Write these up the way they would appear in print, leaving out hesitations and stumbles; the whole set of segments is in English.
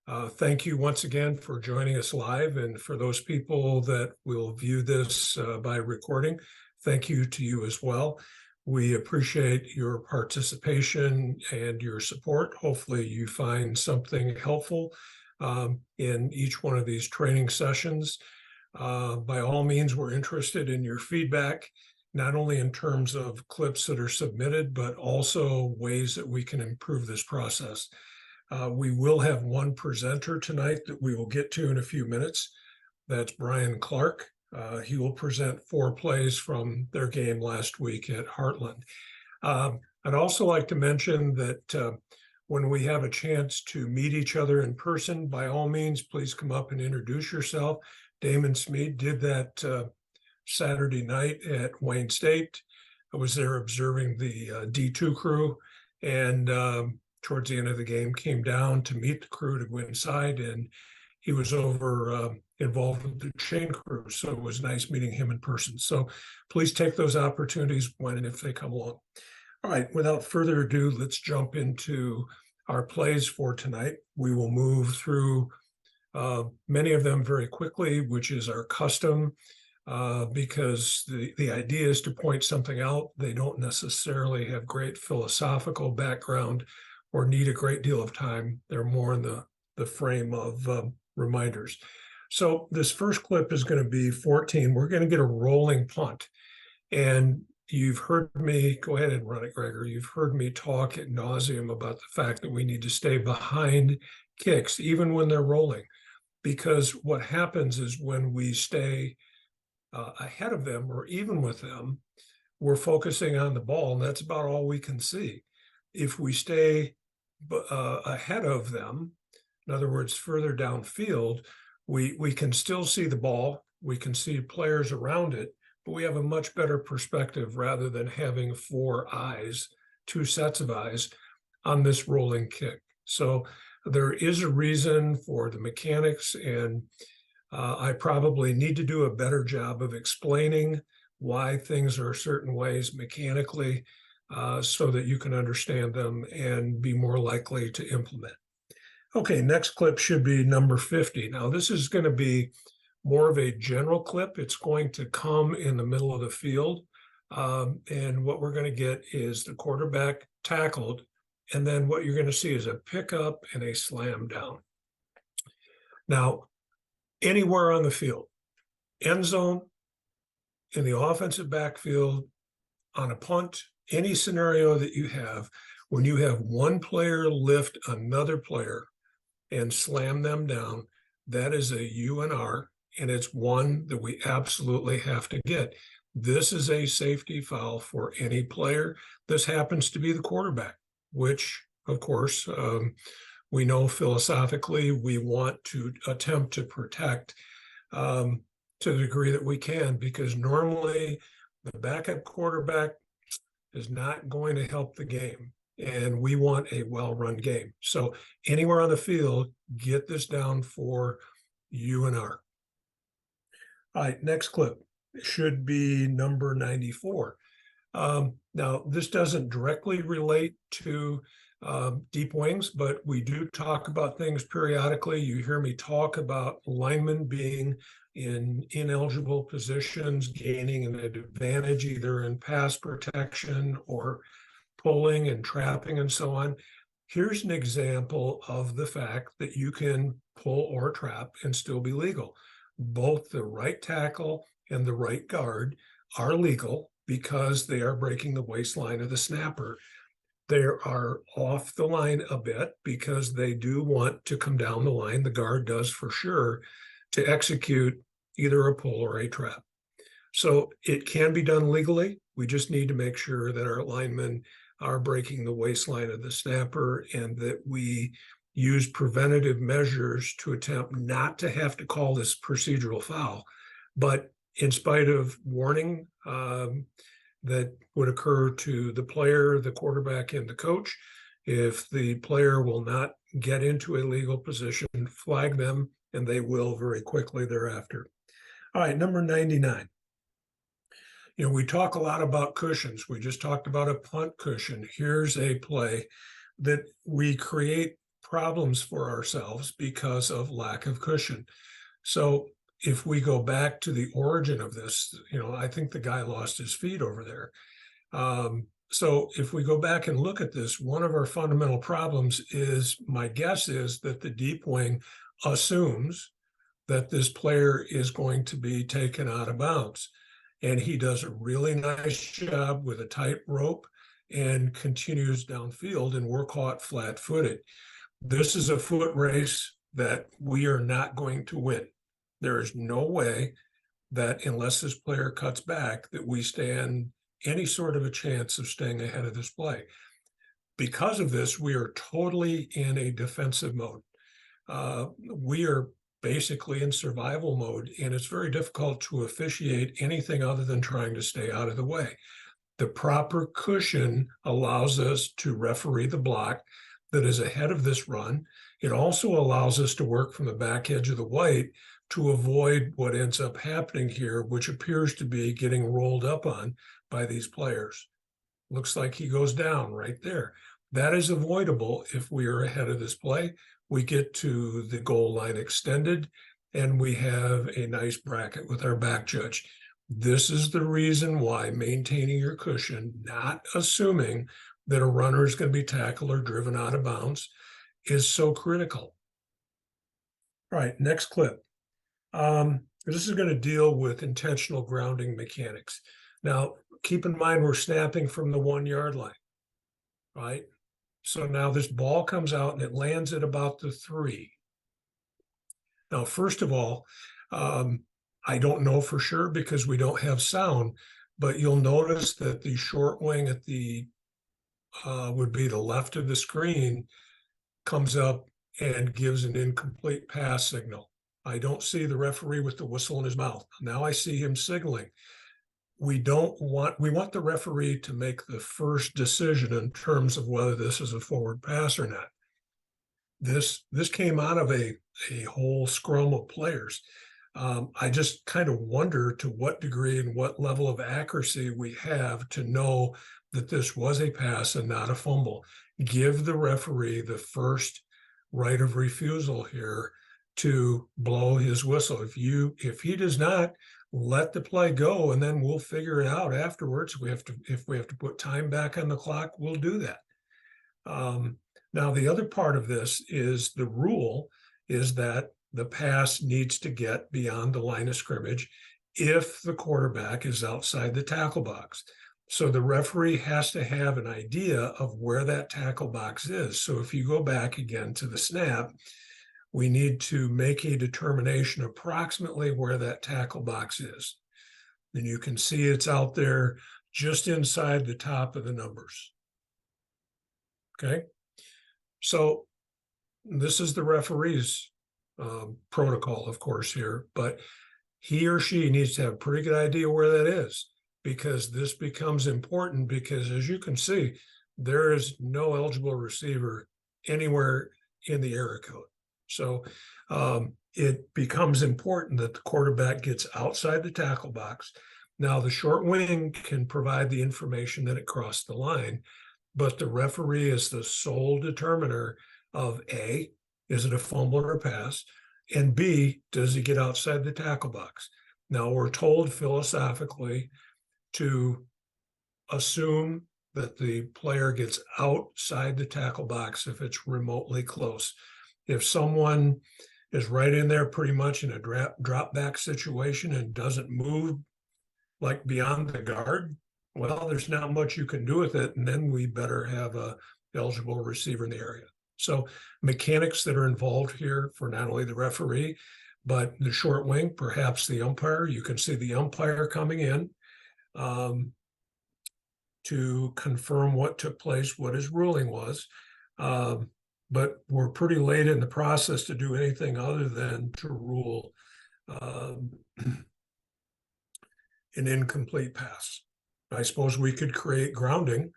Thank you once again for joining us live. And for those people that will view this by recording, thank you to you as well. We appreciate your participation and your support. Hopefully you find something helpful in each one of these training sessions. By all means, we're interested in your feedback, not only in terms of clips that are submitted, but also ways that we can improve this process. We will have one presenter tonight that we will get to in a few minutes. That's Brian Clark. He will present 4 plays from their game last week at Heartland. I'd also like to mention that when we have a chance to meet each other in person, by all means, please come up and introduce yourself. Damon Smead did that Saturday night at Wayne State. I was there observing the D2 crew, and towards the end of the game came down to meet the crew to go inside, and he was over involved with the chain crew. So it was nice meeting him in person. So please take those opportunities when and if they come along. All right, without further ado, let's jump into our plays for tonight. We will move through many of them very quickly, which is our custom, because the idea is to point something out. They don't necessarily have great philosophical background or need a great deal of time. They're more in the frame of reminders. So this first clip is going to be 14. We're going to get a rolling punt. And you've heard me, go ahead and run it, Gregor. You've heard me talk ad nauseum about the fact that we need to stay behind kicks, even when they're rolling, because what happens is when we stay ahead of them or even with them, we're focusing on the ball, and that's about all we can see. If we stay ahead of them, in other words, further downfield, we can still see the ball, we can see players around it, but we have a much better perspective rather than having 4 eyes, 2 sets of eyes on this rolling kick. So there is a reason for the mechanics, and I probably need to do a better job of explaining why things are certain ways mechanically, so that you can understand them and be more likely to implement. Okay, next clip should be number 50. Now, this is going to be more of a general clip. It's going to come in the middle of the field. And what we're going to get is the quarterback tackled. And then what you're going to see is a pickup and a slam down. Now, anywhere on the field, end zone, in the offensive backfield, on a punt, any scenario that you have, when you have one player lift another player and slam them down, that is a UNR, and it's one that we absolutely have to get. This is a safety foul for any player. This happens to be the quarterback, which, of course, we know philosophically we want to attempt to protect to the degree that we can, because normally the backup quarterback is not going to help the game, and we want a well-run game. So anywhere on the field, get this down for UNR. All right, next clip should be number 94. Now, this doesn't directly relate to deep wings, but we do talk about things periodically. You hear me talk about linemen being in ineligible positions, gaining an advantage either in pass protection or pulling and trapping and so on. Here's an example of the fact that you can pull or trap and still be legal. Both the right tackle and the right guard are legal because they are breaking the waistline of the snapper. They are off the line a bit because they do want to come down the line, the guard does for sure, to execute either a pull or a trap. So it can be done legally. We just need to make sure that our linemen are breaking the waistline of the snapper and that we use preventative measures to attempt not to have to call this procedural foul. But in spite of warning that would occur to the player, the quarterback, and the coach, if the player will not get into a legal position, flag them, and they will very quickly thereafter. All right, number 99. You know, we talk a lot about cushions. We just talked about a punt cushion. Here's a play that we create problems for ourselves because of lack of cushion. So if we go back to the origin of this, I think the guy lost his feet over there. So if we go back and look at this, one of our fundamental problems is, my guess is that the deep wing assumes that this player is going to be taken out of bounds. And he does a really nice job with a tight rope and continues downfield, and we're caught flat-footed. This is a foot race that we are not going to win. There is no way that, unless this player cuts back, that we stand any sort of a chance of staying ahead of this play. Because of this, we are totally in a defensive mode. We are basically in survival mode, and it's very difficult to officiate anything other than trying to stay out of the way. The proper cushion allows us to referee the block that is ahead of this run. It also allows us to work from the back edge of the white to avoid what ends up happening here, which appears to be getting rolled up on by these players. Looks like he goes down right there. That is avoidable if we are ahead of this play. We get to the goal line extended, and we have a nice bracket with our back judge. This is the reason why maintaining your cushion, not assuming that a runner is going to be tackled or driven out of bounds, is so critical. All right, next clip. This is going to deal with intentional grounding mechanics. Now, keep in mind we're snapping from the 1 yard line, right? So now this ball comes out and it lands at about the 3. Now, first of all, I don't know for sure because we don't have sound, but you'll notice that the short wing at the would be the left of the screen comes up and gives an incomplete pass signal. I don't see the referee with the whistle in his mouth. Now I see him signaling. We want the referee to make the first decision in terms of whether this is a forward pass or not. This came out of a whole scrum of players. I just kind of wonder to what degree and what level of accuracy we have to know that this was a pass and not a fumble. Give the referee the first right of refusal here to blow his whistle. If he does not, let the play go, and then we'll figure it out afterwards. If we have to put time back on the clock, we'll do that. Now, the other part of this is the rule is that the pass needs to get beyond the line of scrimmage if the quarterback is outside the tackle box. So the referee has to have an idea of where that tackle box is. So if you go back again to the snap, we need to make a determination approximately where that tackle box is. And you can see it's out there just inside the top of the numbers. Okay. So this is the referee's protocol, of course, here, but he or she needs to have a pretty good idea where that is, because this becomes important because, as you can see, there is no eligible receiver anywhere in the area code. So it becomes important that the quarterback gets outside the tackle box. Now, the short wing can provide the information that it crossed the line, but the referee is the sole determiner of A, is it a fumble or a pass? And B, does he get outside the tackle box? Now, we're told philosophically to assume that the player gets outside the tackle box if it's remotely close. If someone is right in there pretty much in a drop back situation and doesn't move like beyond the guard, well, there's not much you can do with it. And then we better have a eligible receiver in the area. So mechanics that are involved here for not only the referee, but the short wing, perhaps the umpire. You can see the umpire coming in to confirm what took place, what his ruling was. But we're pretty late in the process to do anything other than to rule an incomplete pass. I suppose we could create grounding,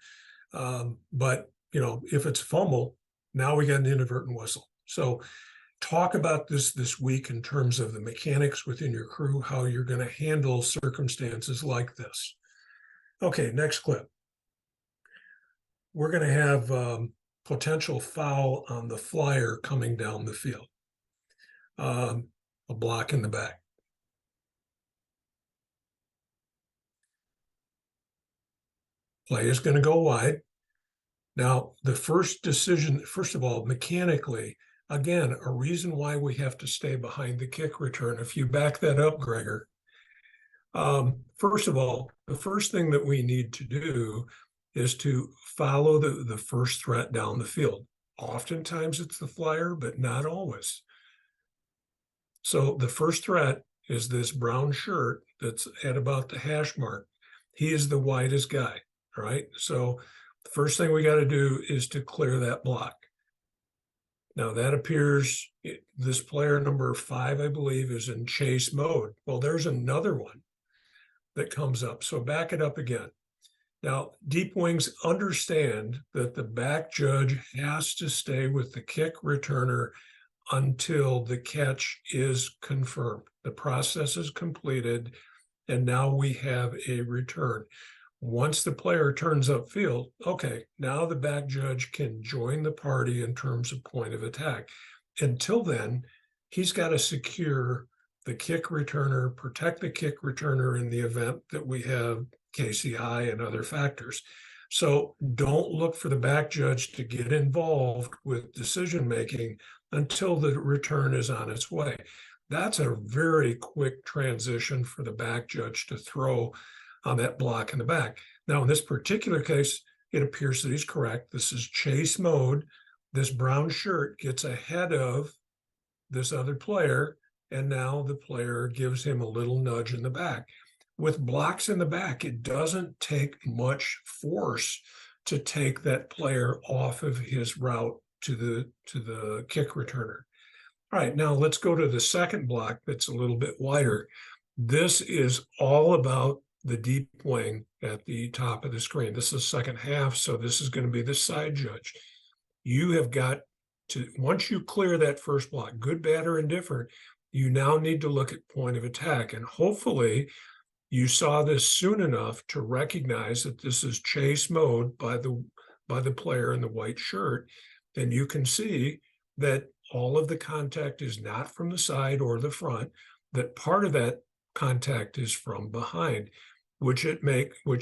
but if it's a fumble, now we got an inadvertent whistle. So talk about this week in terms of the mechanics within your crew, how you're going to handle circumstances like this. Okay, next clip. We're going to have potential foul on the flyer coming down the field. A block in the back. Play is going to go wide. Now, the first decision, first of all, mechanically, again, a reason why we have to stay behind the kick return. If you back that up, Gregor, first of all, the first thing that we need to do is to follow the first threat down the field. Oftentimes it's the flyer, but not always. So the first threat is this brown shirt that's at about the hash mark. He is the widest guy, right? So the first thing we got to do is to clear that block. Now that appears, this player number 5, I believe, is in chase mode. Well, there's another one that comes up. So back it up again. Now, deep wings understand that the back judge has to stay with the kick returner until the catch is confirmed. The process is completed, and now we have a return. Once the player turns upfield, okay, now the back judge can join the party in terms of point of attack. Until then, he's got to secure the kick returner, protect the kick returner in the event that we have KCI and other factors. So don't look for the back judge to get involved with decision-making until the return is on its way. That's a very quick transition for the back judge to throw on that block in the back. Now, in this particular case, it appears that he's correct. This is chase mode. This brown shirt gets ahead of this other player, and now the player gives him a little nudge in the back. With blocks in the back, it doesn't take much force to take that player off of his route to the kick returner. All right, now let's go to the second block that's a little bit wider. This is all about the deep wing at the top of the screen. This is the second half, so this is going to be the side judge. You have got to, once you clear that first block, good, bad, or indifferent, you now need to look at point of attack. And hopefully you saw this soon enough to recognize that this is chase mode by the player in the white shirt. And you can see that all of the contact is not from the side or the front, that part of that contact is from behind, which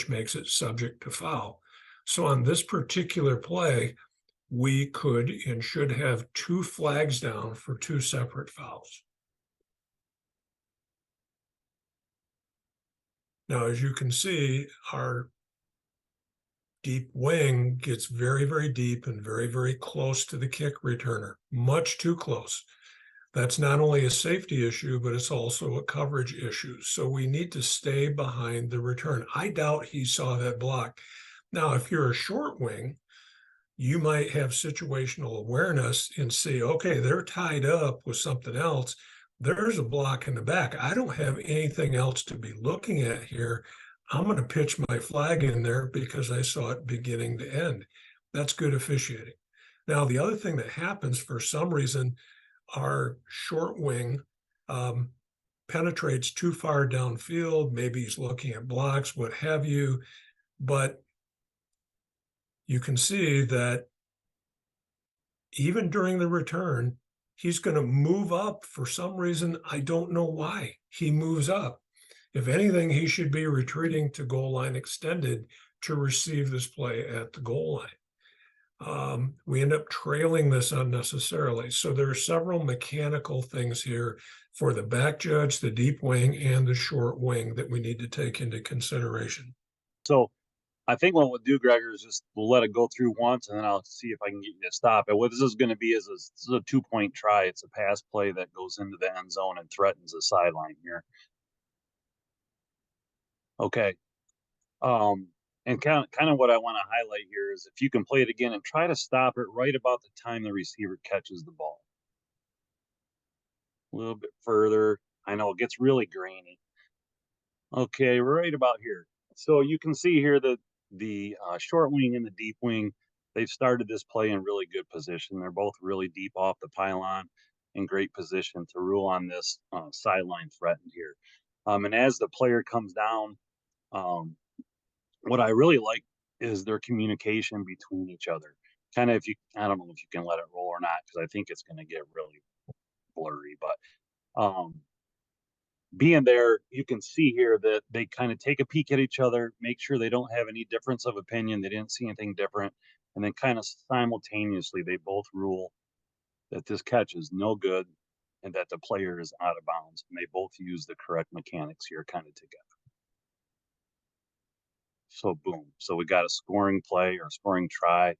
makes it subject to foul. So on this particular play, we could and should have 2 flags down for 2 separate fouls. Now, as you can see, our deep wing gets very, very deep and very, very close to the kick returner, much too close. That's not only a safety issue, but it's also a coverage issue. So we need to stay behind the return. I doubt he saw that block. Now, if you're a short wing, you might have situational awareness and see, okay, they're tied up with something else. There's a block in the back. I don't have anything else to be looking at here. I'm going to pitch my flag in there because I saw it beginning to end. That's good officiating. Now, the other thing that happens, for some reason, our short wing penetrates too far downfield. Maybe he's looking at blocks, what have you. But you can see that even during the return, he's going to move up for some reason. I don't know why he moves up. If anything, he should be retreating to goal line extended to receive this play at the goal line. We end up trailing this unnecessarily. So there are several mechanical things here for the back judge, the deep wing, and the short wing that we need to take into consideration. So I think what we'll do, Gregor, is just we'll let it go through once, and then I'll see if I can get you to stop it. What this is going to be is this is a 2-point try. It's a pass play that goes into the end zone and threatens the sideline here. Okay. And kind of what I want to highlight here is if you can play it again and try to stop it right about the time the receiver catches the ball. A little bit further. I know it gets really grainy. Okay, we're right about here. So you can see here that the short wing and the deep wing, they've started this play in really good position. They're both really deep off the pylon, in great position to rule on this sideline threatened here. And as the player comes down, what I really like is their communication between each other. kind of, if you, I don't know if you can let it roll or not, because I think it's going to get really blurry, but being there, you can see here that they kind of take a peek at each other, make sure they don't have any difference of opinion. They didn't see anything different. And then kind of simultaneously, they both rule that this catch is no good and that the player is out of bounds. And they both use the correct mechanics here kind of together. So boom. So we got a scoring play or scoring try.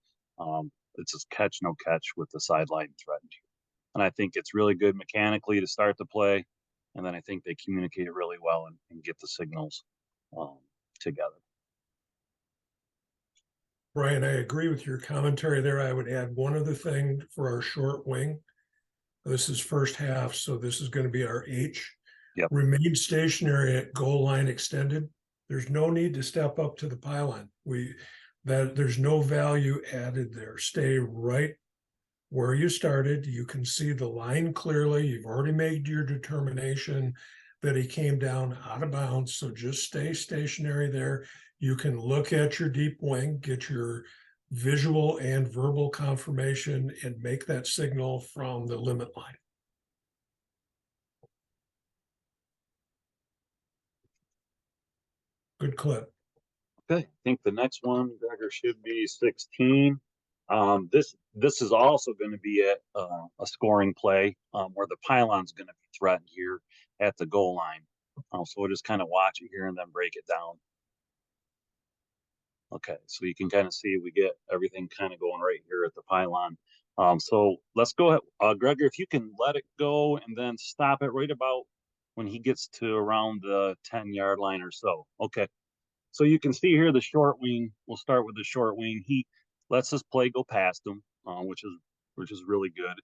It's just catch, no catch with the sideline threatened here. And I think it's really good mechanically to start the play. And then I think they communicate really well and get the signals together. Brian, I agree with your commentary there. I would add one other thing for our short wing. This is first half, so this is going to be our H. Yep. Remain stationary at goal line extended. There's no need to step up to the pylon. There's no value added there. Stay right where you started. You can see the line clearly. You've already made your determination that he came down out of bounds. So just stay stationary there. You can look at your deep wing, get your visual and verbal confirmation, and make that signal from the limit line. Good clip. Okay, I think the next one, Gregor, should be 16. This is also going to be a scoring play where the pylon's going to be threatened here at the goal line. So we'll just kind of watch it here and then break it down. Okay, so you can kind of see we get everything kind of going right here at the pylon. So let's go ahead. Gregor, if you can let it go and then stop it right about when he gets to around the 10-yard line or so. Okay. So you can see here the short wing. We'll start with the short wing. He lets this play go past him, which is really good.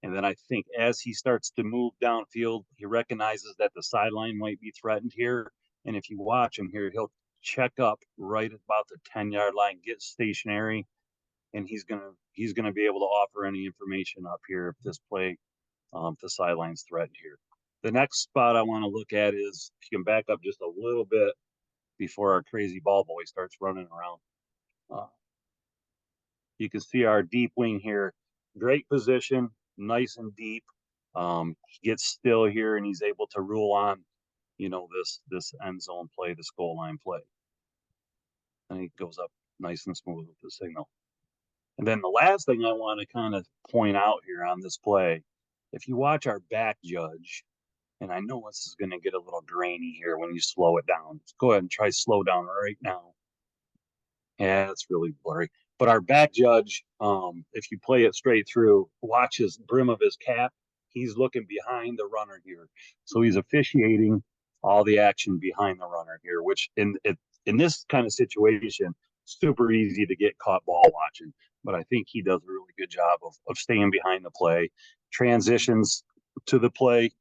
And then I think as he starts to move downfield, he recognizes that the sideline might be threatened here. And if you watch him here, he'll check up right about the 10-yard line, get stationary, and he's gonna be able to offer any information up here if this play, the sideline's threatened here. The next spot I want to look at is if you can back up just a little bit before our crazy ball boy starts running around. You can see our deep wing here. Great position, nice and deep. He gets still here and he's able to rule on, this end zone play, this goal line play. And he goes up nice and smooth with the signal. And then the last thing I want to kind of point out here on this play, if you watch our back judge, and I know this is going to get a little grainy here when you slow it down. Let's go ahead and try slow down right now. Yeah, it's really blurry. But our back judge, if you play it straight through, watch his brim of his cap. He's looking behind the runner here. So he's officiating all the action behind the runner here, which in this kind of situation, super easy to get caught ball watching. But I think he does a really good job of staying behind the play, transitions to the play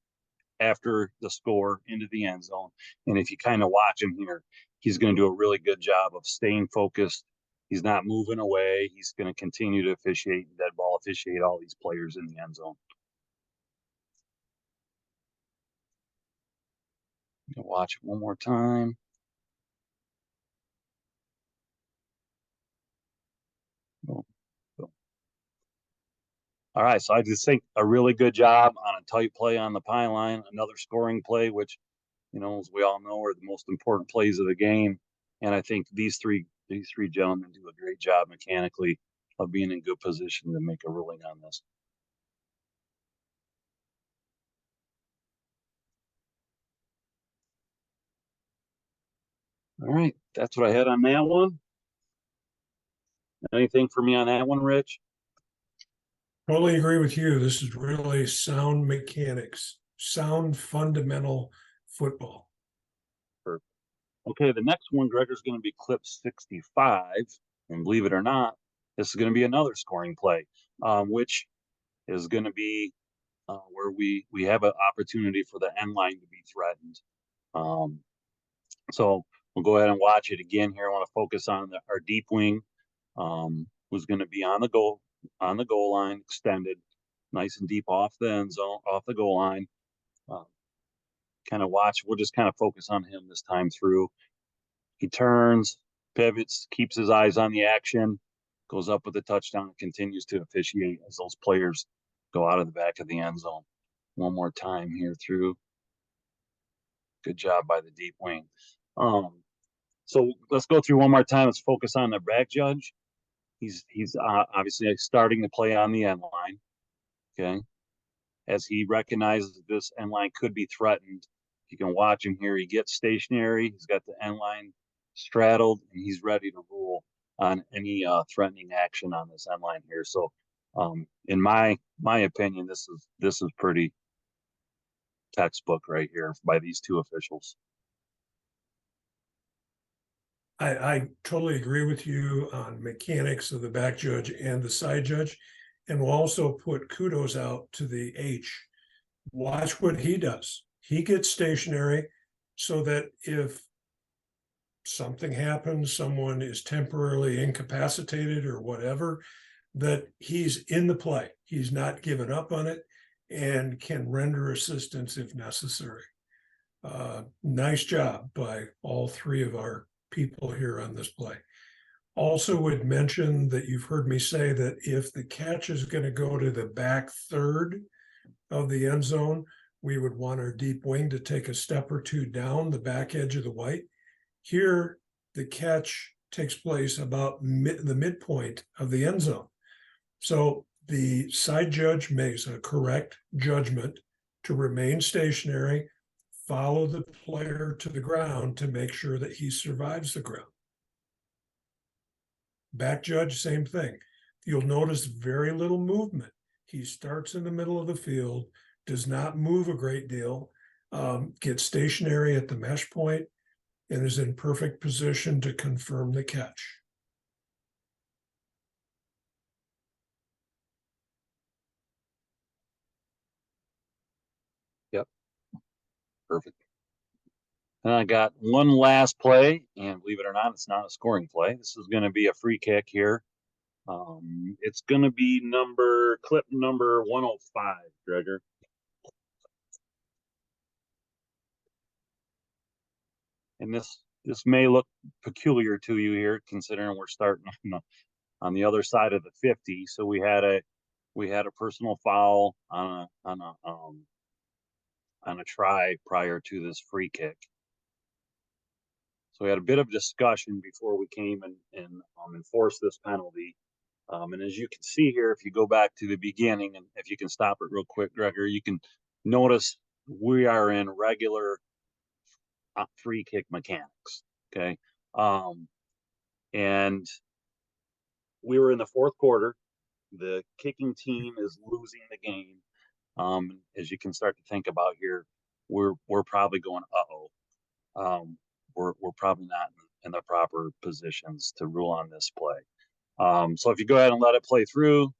after the score into the end zone. And if you kind of watch him here, he's going to do a really good job of staying focused. He's not moving away. He's going to continue to officiate, dead ball officiate all these players in the end zone. Watch it one more time. All right, so I just think a really good job on a tight play on the pylon, another scoring play, which, as we all know, are the most important plays of the game. And I think these three gentlemen do a great job mechanically of being in good position to make a ruling on this. All right, that's what I had on that one. Anything for me on that one, Rich? Totally agree with you. This is really sound mechanics, sound fundamental football. Perfect. Okay, the next one, Gregor's going to be clip 65. And believe it or not, this is going to be another scoring play, which is going to be where we have an opportunity for the end line to be threatened. So we'll go ahead and watch it again here. I want to focus on our deep wing, who's going to be on the goal line, extended, nice and deep off the end zone, off the goal line. Kind of watch. We'll just kind of focus on him this time through. He turns, pivots, keeps his eyes on the action, goes up with the touchdown and continues to officiate as those players go out of the back of the end zone. One more time here through. Good job by the deep wing. So let's go through one more time. Let's focus on the back judge. He's obviously starting to play on the end line. Okay, as he recognizes this end line could be threatened. You can watch him here. He gets stationary. He's got the end line straddled, and he's ready to rule on any threatening action on this end line here. So, in my opinion, this is pretty textbook right here by these two officials. I totally agree with you on mechanics of the back judge and the side judge, and we'll also put kudos out to the H. Watch what he does. He gets stationary so that if something happens, someone is temporarily incapacitated or whatever, that he's in the play. He's not given up on it and can render assistance if necessary. Nice job by all three of our people here on this play. Also would mention that you've heard me say that if the catch is going to go to the back third of the end zone, we would want our deep wing to take a step or two down the back edge of the white. Here, the catch takes place about the midpoint of the end zone. So the side judge makes a correct judgment to remain stationary, follow the player to the ground to make sure that he survives the ground. Back judge, same thing. You'll notice very little movement. He starts in the middle of the field, does not move a great deal, gets stationary at the mesh point, and is in perfect position to confirm the catch. Yep, perfect. And I got one last play, and believe it or not, it's not a scoring play. This is going to be a free kick here. It's going to be clip number 105, Gregor. And this may look peculiar to you here, considering we're starting on the other side of the 50. So we had a personal foul on a try prior to this free kick. So we had a bit of discussion before we came and enforced this penalty. And as you can see here, if you go back to the beginning, and if you can stop it real quick, Gregor, you can notice we are in regular free kick mechanics. Okay. And we were in the fourth quarter. The kicking team is losing the game. As you can start to think about here, we're probably going, we're probably not in the proper positions to rule on this play. So if you go ahead and let it play through.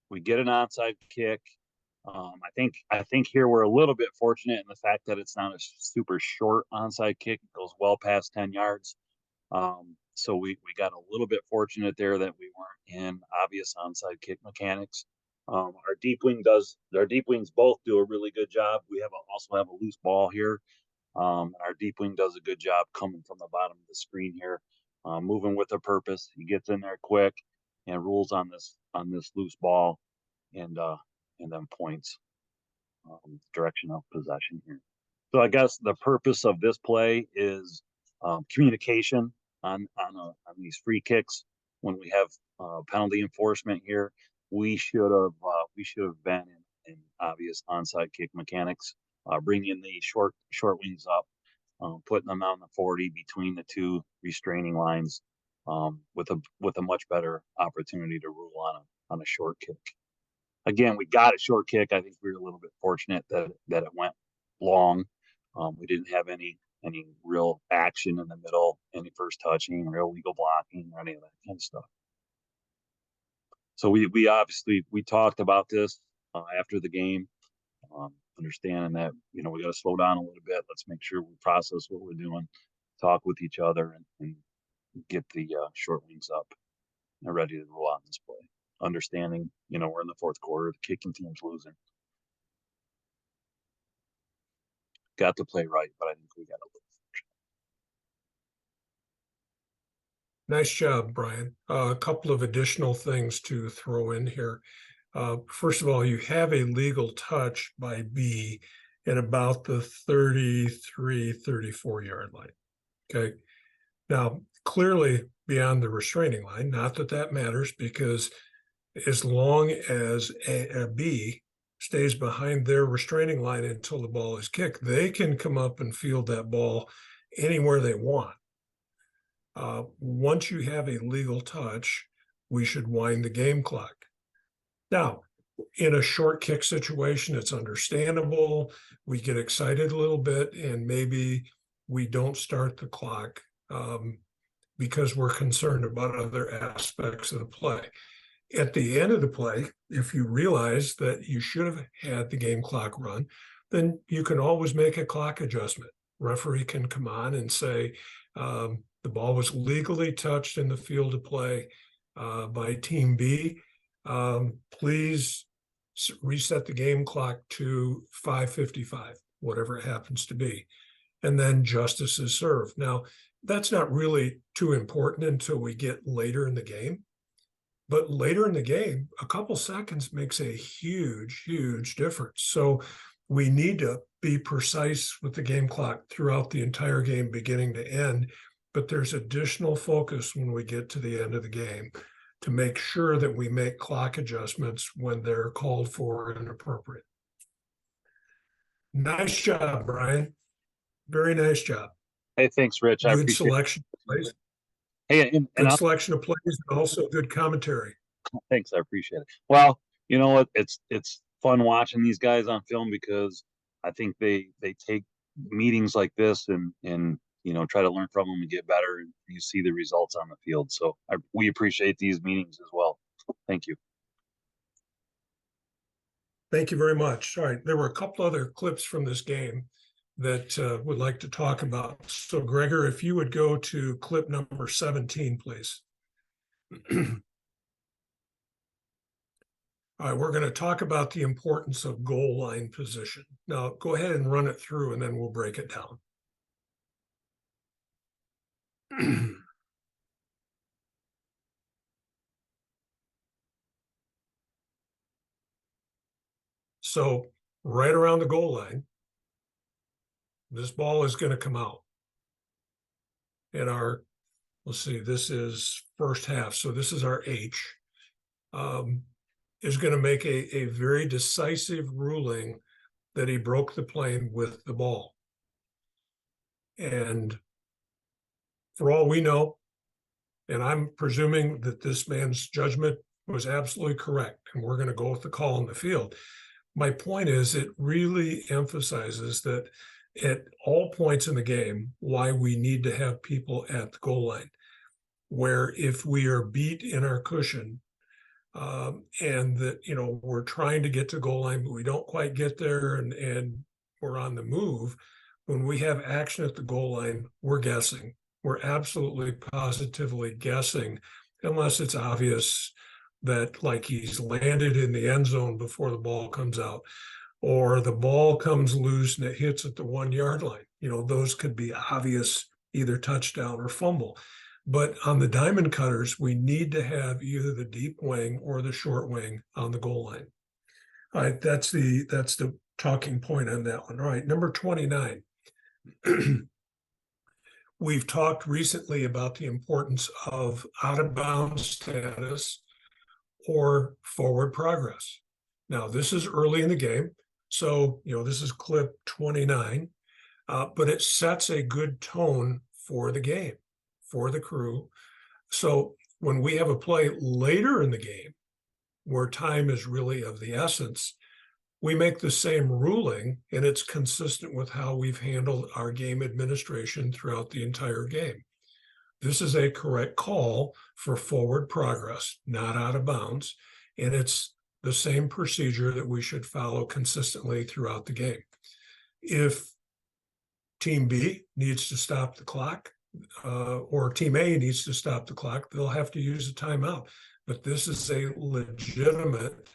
We get an onside kick. I think here we're a little bit fortunate in the fact that it's not a super short onside kick. It goes well past 10 yards. So we got a little bit fortunate there that we weren't in obvious onside kick mechanics. Our deep wings both do a really good job. We also have a loose ball here. Our deep wing does a good job coming from the bottom of the screen here, moving with a purpose. He gets in there quick and rules on this loose ball, and then points direction of possession here. So I guess the purpose of this play is communication on these free kicks. When we have penalty enforcement here, we should have been in obvious onside kick mechanics, bringing the short wings up, putting them on the 40 between the two restraining lines, with a much better opportunity to rule on a short kick. Again, we got a short kick. I think we were a little bit fortunate that it went long. We didn't have any real action in the middle, any first touching, real legal blocking, or any of that kind of stuff. So we obviously talked about this after the game, understanding that we got to slow down a little bit. Let's make sure we process what we're doing, talk with each other, and get the short wings up and ready to roll out this play. Understanding, we're in the fourth quarter, the kicking team's losing. got to play right, but I think we got a little. Nice job, Brian. A couple of additional things to throw in here. First of all, you have a legal touch by B at about the 33, 34 yard line. Okay. Now, clearly beyond the restraining line, not that that matters, because as long as a B stays behind their restraining line until the ball is kicked, they can come up and field that ball anywhere they want. Once you have a legal touch, we should wind the game clock. Now, in a short kick situation, it's understandable. We get excited a little bit, and maybe we don't start the clock because we're concerned about other aspects of the play. At the end of the play, if you realize that you should have had the game clock run, then you can always make a clock adjustment. Referee can come on and say, the ball was legally touched in the field of play by Team B. Please reset the game clock to 5:55, whatever it happens to be. And then justice is served. Now, that's not really too important until we get later in the game. But later in the game, a couple seconds makes a huge, huge difference. So we need to be precise with the game clock throughout the entire game, beginning to end. But there's additional focus when we get to the end of the game to make sure that we make clock adjustments when they're called for and appropriate. Nice job, Brian. Very nice job. Hey, thanks, Rich. I Good appreciate selection of plays. it. Hey, Good selection of plays, and also good commentary. thanks. I appreciate it. Well, you know what? It's fun watching these guys on film because I think they take meetings like this and try to learn from them and get better. And you see the results on the field. So we appreciate these meetings as well. Thank you. Thank you very much. All right, there were a couple other clips from this game that would like to talk about. So, Gregor, if you would go to clip number 17, please. All right, we're going to talk about the importance of goal line position. Now, go ahead and run it through, and then we'll break it down. So, right around the goal line, this ball is going to come out. And let's see, this is first half. So this is our H. Is going to make a very decisive ruling that he broke the plane with the ball. And for all we know, and I'm presuming that this man's judgment was absolutely correct, and we're going to go with the call on the field. My point is, it really emphasizes that at all points in the game, why we need to have people at the goal line, where if we are beat in our cushion, and that, we're trying to get to goal line, but we don't quite get there and we're on the move. When we have action at the goal line, we're guessing. We're absolutely positively guessing, unless it's obvious that, like, he's landed in the end zone before the ball comes out, or the ball comes loose and it hits at the 1 yard line. Those could be obvious, either touchdown or fumble. But on the diamond cutters, we need to have either the deep wing or the short wing on the goal line. All right, that's the talking point on that one. All right, number 29. We've talked recently about the importance of out of bounds status or forward progress. Now, this is early in the game, so this is clip 29, but it sets a good tone for the game, for the crew. So when we have a play later in the game where time is really of the essence, we make the same ruling, and it's consistent with how we've handled our game administration throughout the entire game. This is a correct call for forward progress, not out of bounds, and it's the same procedure that we should follow consistently throughout the game. If Team B needs to stop the clock, or Team A needs to stop the clock, they'll have to use a timeout. But this is a legitimate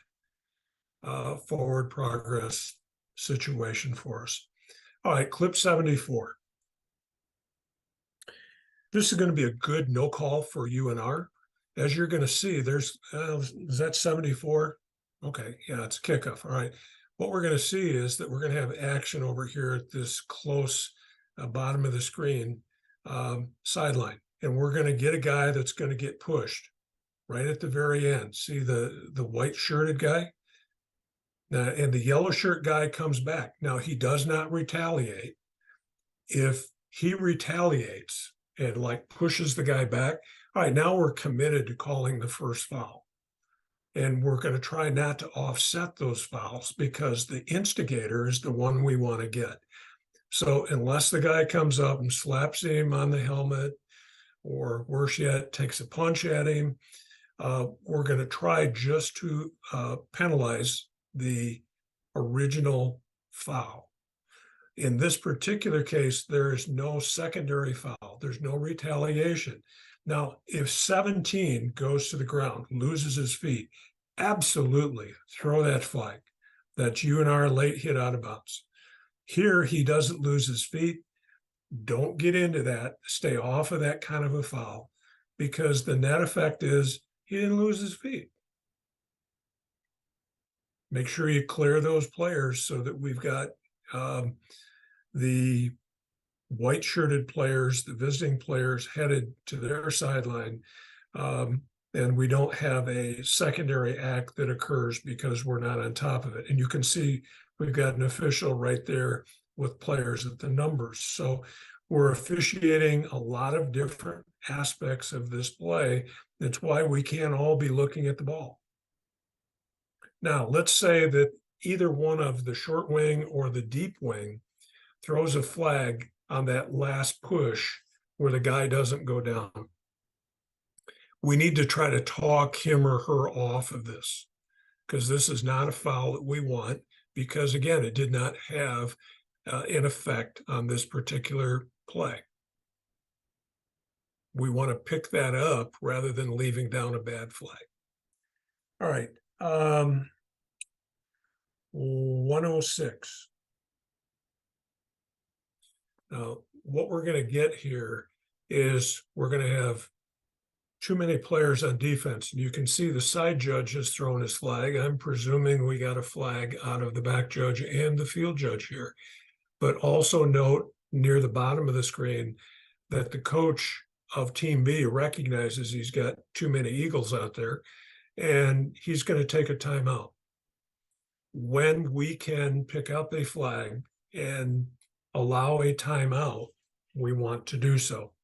forward progress situation for us. All right, clip 74. This is going to be a good no call for UNR. As you're going to see, there's, is that 74? Okay, yeah, it's a kickoff. All right. What we're going to see is that we're going to have action over here at this close bottom of the screen sideline. And we're going to get a guy that's going to get pushed right at the very end. See the white shirted guy? Now, and the yellow shirt guy comes back. Now, he does not retaliate. If he retaliates and like pushes the guy back, all right, now we're committed to calling the first foul. And we're going to try not to offset those fouls because the instigator is the one we want to get. So unless the guy comes up and slaps him on the helmet, or worse yet, takes a punch at him, we're going to try just to penalize the original foul. In this particular case, there is no secondary foul. There's no retaliation. Now, if 17 goes to the ground, loses his feet, absolutely throw that flag. That's UNR late hit out of bounds. Here, he doesn't lose his feet. Don't get into that. Stay off of that kind of a foul because the net effect is he didn't lose his feet. Make sure you clear those players so that we've got the white shirted players, the visiting players headed to their sideline. And we don't have a secondary act that occurs because we're not on top of it. And you can see we've got an official right there with players at the numbers. So we're officiating a lot of different aspects of this play. That's why we can't all be looking at the ball. Now, let's say that either one of the short wing or the deep wing throws a flag on that last push where the guy doesn't go down. We need to try to talk him or her off of this because this is not a foul that we want because, again, it did not have an effect on this particular play. We want to pick that up rather than leaving down a bad flag. All right. 106. Now, what we're going to get here is we're going to have too many players on defense. And you can see the side judge has thrown his flag. I'm presuming we got a flag out of the back judge and the field judge here. But also note near the bottom of the screen that the coach of Team B recognizes he's got too many Eagles out there, and he's going to take a timeout. When we can pick up a flag and allow a timeout, we want to do so.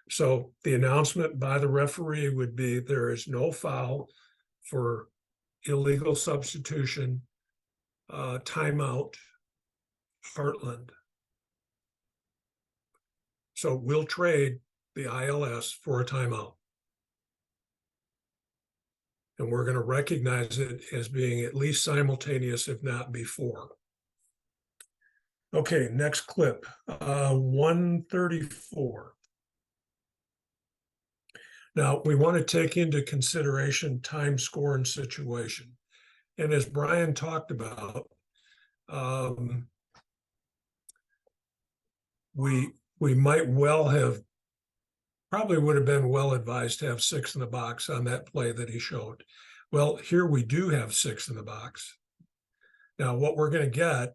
So the announcement by the referee would be there is no foul for illegal substitution, timeout, Heartland. So we'll trade the ILS for a timeout. And we're going to recognize it as being at least simultaneous, if not before. Okay, next clip, 134. Now, we want to take into consideration time, score, and situation. And as Brian talked about, we might well have, probably would have been well advised to have 6 in the box on that play that he showed. Well, here we do have 6 in the box. Now, what we're going to get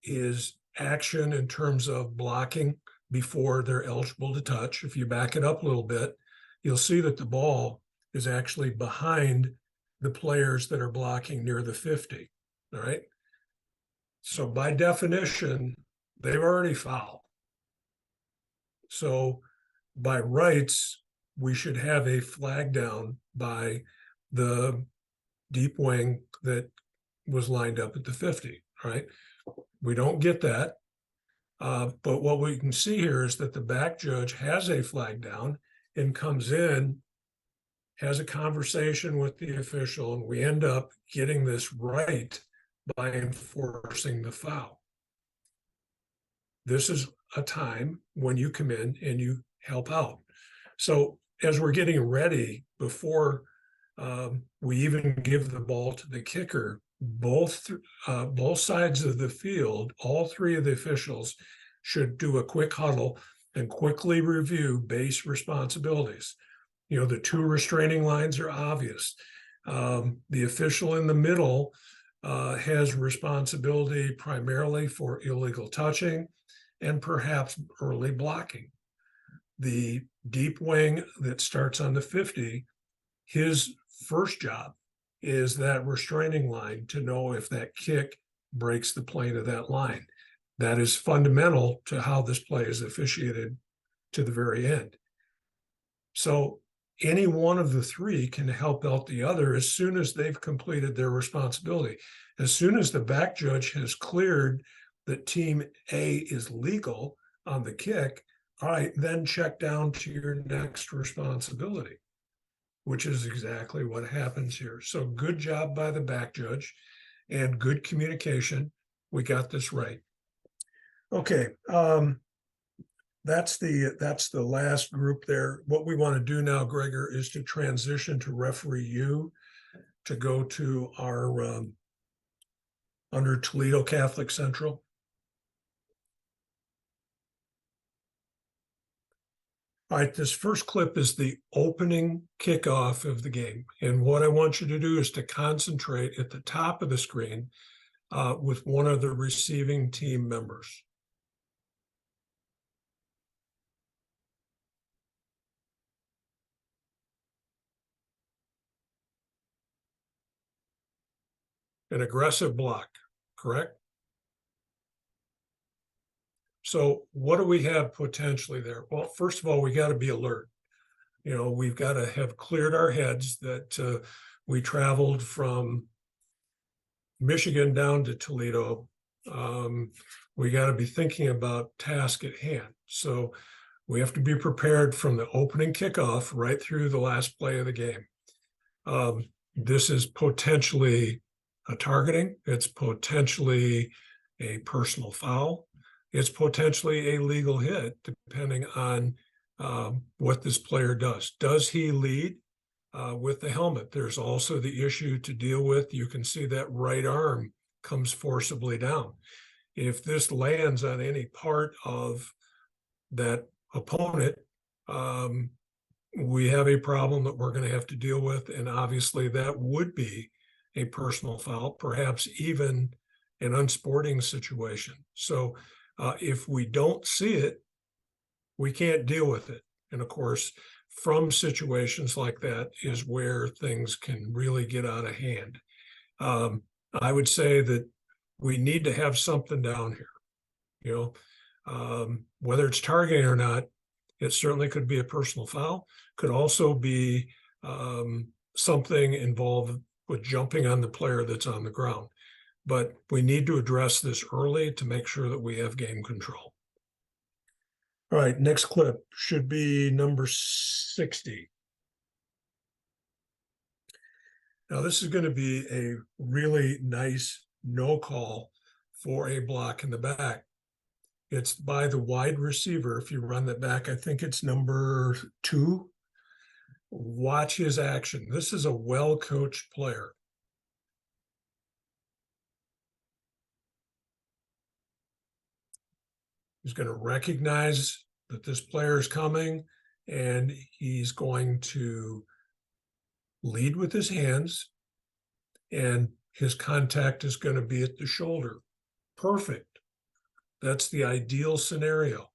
is action in terms of blocking before they're eligible to touch. If you back it up a little bit, you'll see that the ball is actually behind the players that are blocking near the 50, all right? So by definition, they've already fouled. So by rights, we should have a flag down by the deep wing that was lined up at the 50, right? We don't get that. But what we can see here is that the back judge has a flag down and comes in, has a conversation with the official, and we end up getting this right by enforcing the foul. This is a time when you come in and you help out. So as we're getting ready, before we even give the ball to the kicker, both sides of the field, all three of the officials should do a quick huddle and quickly review base responsibilities. The two restraining lines are obvious. The official in the middle has responsibility primarily for illegal touching and perhaps early blocking. The deep wing that starts on the 50, his first job is that restraining line to know if that kick breaks the plane of that line. That is fundamental to how this play is officiated to the very end. So any one of the three can help out the other as soon as they've completed their responsibility. As soon as the back judge has cleared that team A is legal on the kick, all right, then check down to your next responsibility, which is exactly what happens here. So good job by the back judge and good communication. We got this right. Okay, that's the last group there. What we want to do now, Gregor, is to transition to referee U, to go to our under Toledo Catholic Central. All right, this first clip is the opening kickoff of the game. And what I want you to do is to concentrate at the top of the screen with one of the receiving team members. An aggressive block, correct? So what do we have potentially there? Well, first of all, we got to be alert. We've got to have cleared our heads that we traveled from Michigan down to Toledo. We got to be thinking about task at hand. So we have to be prepared from the opening kickoff right through the last play of the game. This is potentially a targeting. It's potentially a personal foul. It's potentially a legal hit, depending on what this player does. Does he lead with the helmet? There's also the issue to deal with. You can see that right arm comes forcibly down. If this lands on any part of that opponent, we have a problem that we're going to have to deal with. And obviously that would be a personal foul, perhaps even an unsporting situation. So if we don't see it, we can't deal with it. And of course, from situations like that is where things can really get out of hand. I would say that we need to have something down here, whether it's targeting or not. It certainly could be a personal foul, could also be something involved with jumping on the player that's on the ground. But we need to address this early to make sure that we have game control. All right, next clip should be number 60. Now, this is going to be a really nice no call for a block in the back. It's by the wide receiver. If you run that back, I think it's number 2. Watch his action. This is a well-coached player. He's going to recognize that this player is coming, and he's going to lead with his hands, and his contact is going to be at the shoulder. Perfect. That's the ideal scenario.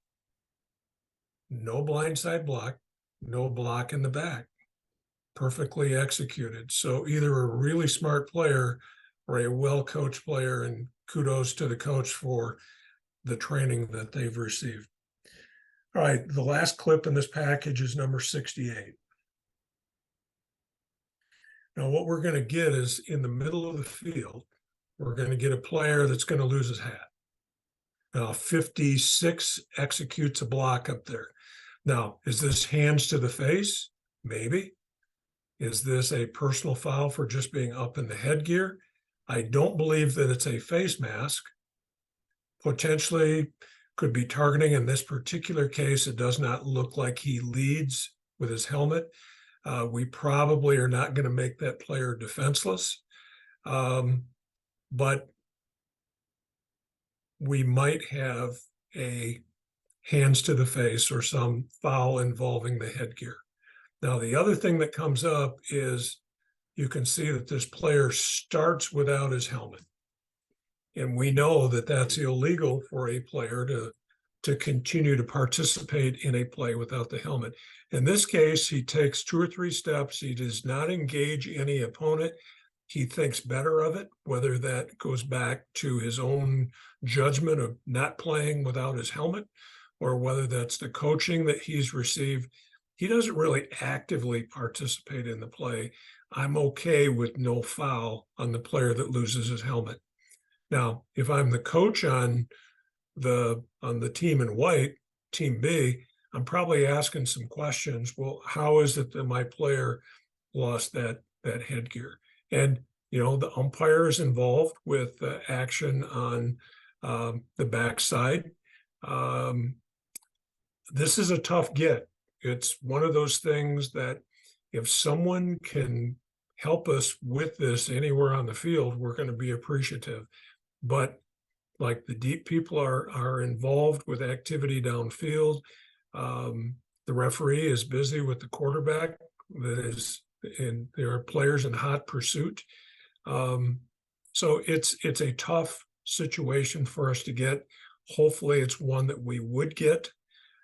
No blindside block, no block in the back. Perfectly executed. So either a really smart player or a well-coached player, and kudos to the coach for the training that they've received. All right, the last clip in this package is number 68. Now, what we're going to get is in the middle of the field, we're going to get a player that's going to lose his hat. Now, 56 executes a block up there. Now, is this hands to the face? Maybe. Is this a personal foul for just being up in the headgear? I don't believe that it's a face mask. Potentially could be targeting. In this particular case, it does not look like he leads with his helmet. We probably are not going to make that player defenseless. but we might have a hands to the face or some foul involving the headgear. Now, the other thing that comes up is you can see that this player starts without his helmet. And we know that that's illegal for a player to continue to participate in a play without the helmet. In this case, he takes 2 or 3 steps. He does not engage any opponent. He thinks better of it, whether that goes back to his own judgment of not playing without his helmet, or whether that's the coaching that he's received. He doesn't really actively participate in the play. I'm okay with no foul on the player that loses his helmet. Now, if I'm the coach on the team in white, team B, I'm probably asking some questions. Well, how is it that my player lost that headgear? And the umpire is involved with action on the backside. This is a tough get. It's one of those things that if someone can help us with this anywhere on the field, we're going to be appreciative. But like the deep people are involved with activity downfield. The referee is busy with the quarterback and there are players in hot pursuit. So it's a tough situation for us to get. Hopefully it's one that we would get.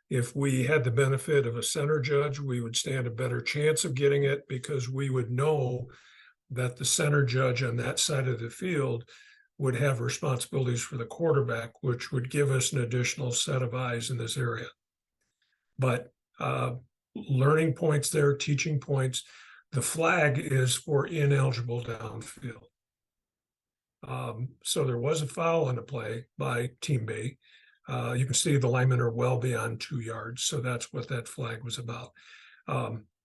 If we had the benefit of a center judge, we would stand a better chance of getting it because we would know that the center judge on that side of the field would have responsibilities for the quarterback, which would give us an additional set of eyes in this area. But learning points there, teaching points. The flag is for ineligible downfield. So there was a foul on the play by Team B. You can see the linemen are well beyond 2 yards. So that's what that flag was about.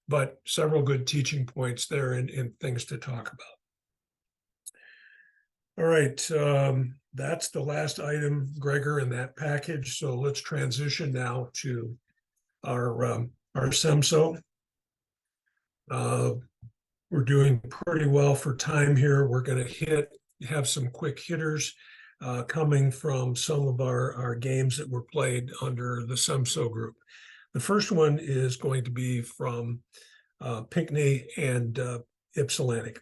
But several good teaching points there and things to talk about. All right, that's the last item, Gregor, in that package. So let's transition now to our SEMSO. We're doing pretty well for time here. We're going to have some quick hitters coming from some of our games that were played under the SEMSO group. The first one is going to be from Pinckney and Ypsilanti.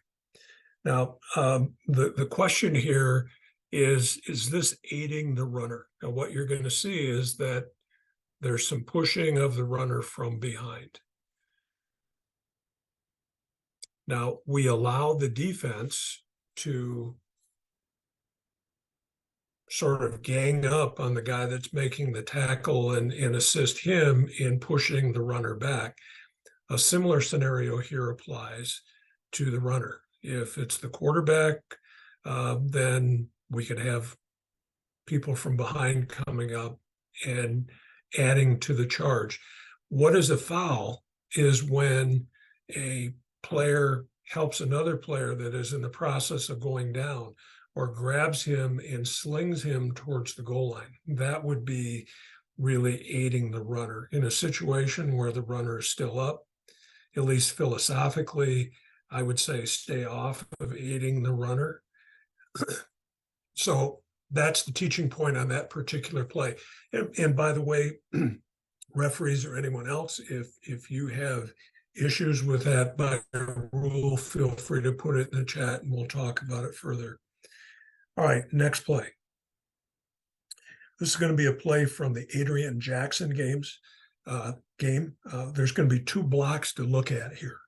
Now, the question here is this aiding the runner? Now, what you're going to see is that there's some pushing of the runner from behind. Now, we allow the defense to sort of gang up on the guy that's making the tackle and assist him in pushing the runner back. A similar scenario here applies to the runner. If it's the quarterback, then we could have people from behind coming up and adding to the charge. What is a foul is when a player helps another player that is in the process of going down or grabs him and slings him towards the goal line. That would be really aiding the runner in a situation where the runner is still up. At least philosophically, I would say stay off of aiding the runner. So that's the teaching point on that particular play. And by the way, referees or anyone else, if you have issues with that by rule, feel free to put it in the chat and we'll talk about it further. All right, next play. This is going to be a play from the Adrian Jackson game. There's going to be 2 blocks to look at here.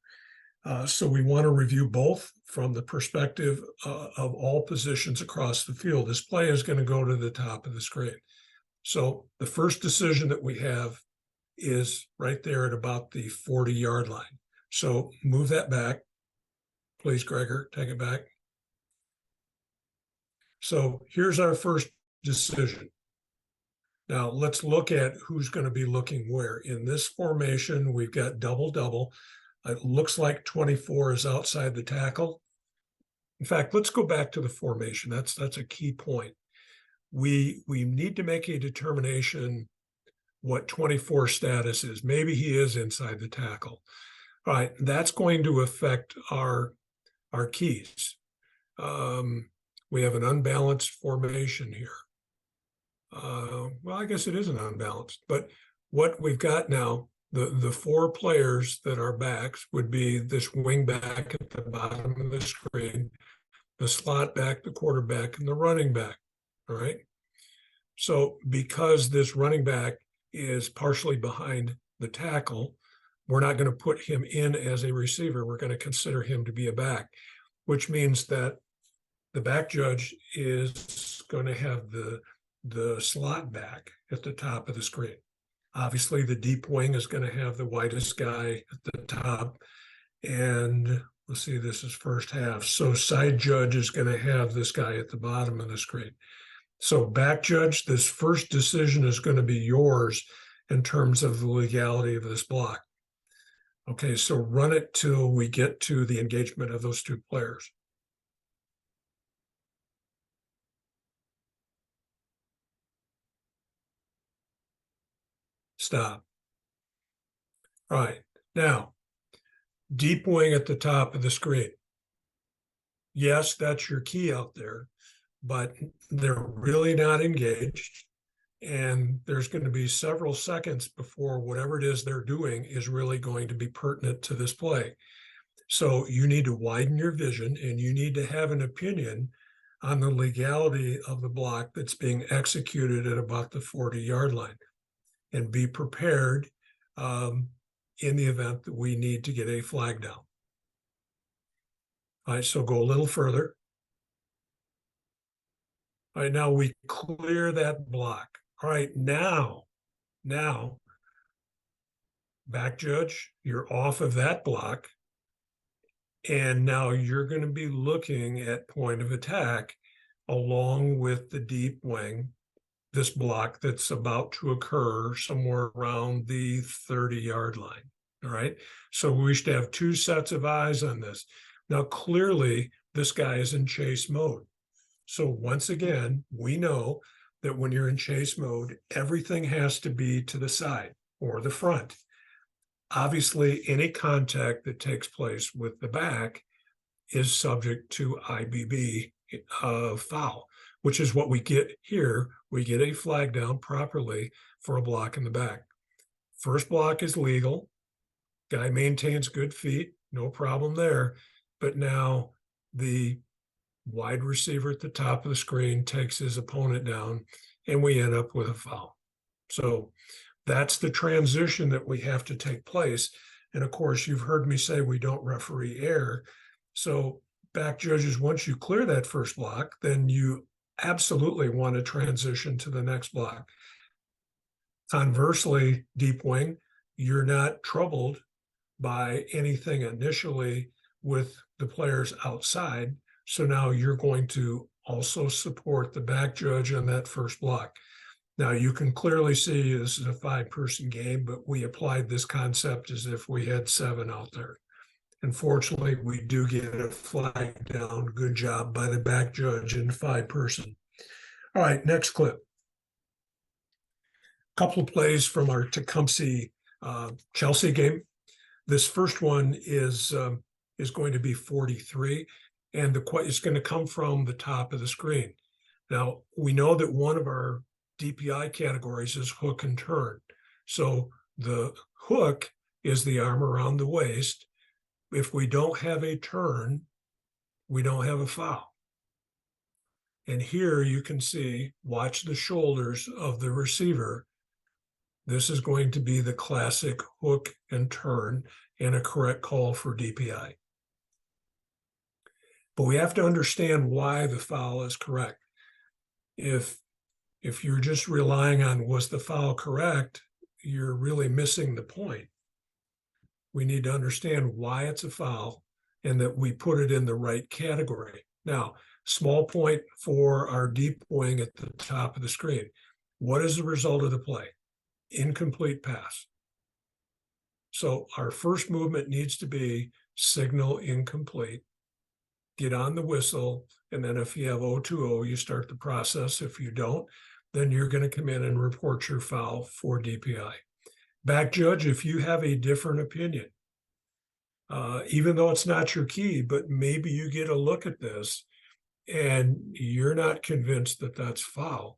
So we want to review both from the perspective of all positions across the field. This play is going to go to the top of the screen. So the first decision that we have is right there at about the 40-yard line. So move that back. Please, Gregor, take it back. So here's our first decision. Now let's look at who's going to be looking where. In this formation, we've got double-double. It looks like 24 is outside the tackle. In fact, let's go back to the formation. That's a key point. We need to make a determination what 24 status is. Maybe he is inside the tackle. All right, that's going to affect our keys. We have an unbalanced formation here. Well, I guess it isn't unbalanced, but what we've got now, the four players that are backs would be this wing back at the bottom of the screen, the slot back, the quarterback, and the running back. All right. So because this running back is partially behind the tackle, we're not going to put him in as a receiver. We're going to consider him to be a back, which means that the back judge is going to have the slot back at the top of the screen. Obviously, the deep wing is going to have the widest guy at the top. And let's see, this is first half. So side judge is going to have this guy at the bottom of the screen. So back judge, this first decision is going to be yours in terms of the legality of this block. Okay, so run it till we get to the engagement of those two players. Stop. All right, now, deep wing at the top of the screen. Yes, that's your key out there, but they're really not engaged. And there's going to be several seconds before whatever it is they're doing is really going to be pertinent to this play. So you need to widen your vision and you need to have an opinion on the legality of the block that's being executed at about the 40-yard line, and be prepared in the event that we need to get a flag down. All right, so go a little further. All right, now we clear that block. All right, now, back judge, you're off of that block. And now you're going to be looking at point of attack along with the deep wing, this block that's about to occur somewhere around the 30-yard line. All right, so we should have two sets of eyes on this. Now, clearly, this guy is in chase mode. So once again, we know that when you're in chase mode, everything has to be to the side or the front. Obviously, any contact that takes place with the back is subject to IBB foul, which is what we get here. We get a flag down properly for a block in the back. First block is legal. Guy maintains good feet, no problem there. But now the wide receiver at the top of the screen takes his opponent down, and we end up with a foul. So that's the transition that we have to take place. And of course, you've heard me say we don't referee error. So back judges, once you clear that first block, then you absolutely want to transition to the next block. Conversely, deep wing, you're not troubled by anything initially with the players outside. So now you're going to also support the back judge on that first block. Now you can clearly see this is a 5-person game, but we applied this concept as if we had 7 out there. Unfortunately, we do get a flag down. Good job by the back judge in 5-person. All right, next clip. A couple of plays from our Tecumseh Chelsea game. This first one is going to be 43, and it's going to come from the top of the screen. Now, we know that one of our DPI categories is hook and turn. So the hook is the arm around the waist. If we don't have a turn, we don't have a foul. And here you can see, watch the shoulders of the receiver. This is going to be the classic hook and turn and a correct call for DPI. But we have to understand why the foul is correct. If you're just relying on was the foul correct, you're really missing the point. We need to understand why it's a foul and that we put it in the right category. Now, small point for our deep wing at the top of the screen. What is the result of the play? Incomplete pass. So our first movement needs to be signal incomplete, get on the whistle, and then if you have 0-2-0, you start the process. If you don't, then you're going to come in and report your foul for DPI. Back judge, if you have a different opinion, even though it's not your key, but maybe you get a look at this and you're not convinced that that's foul,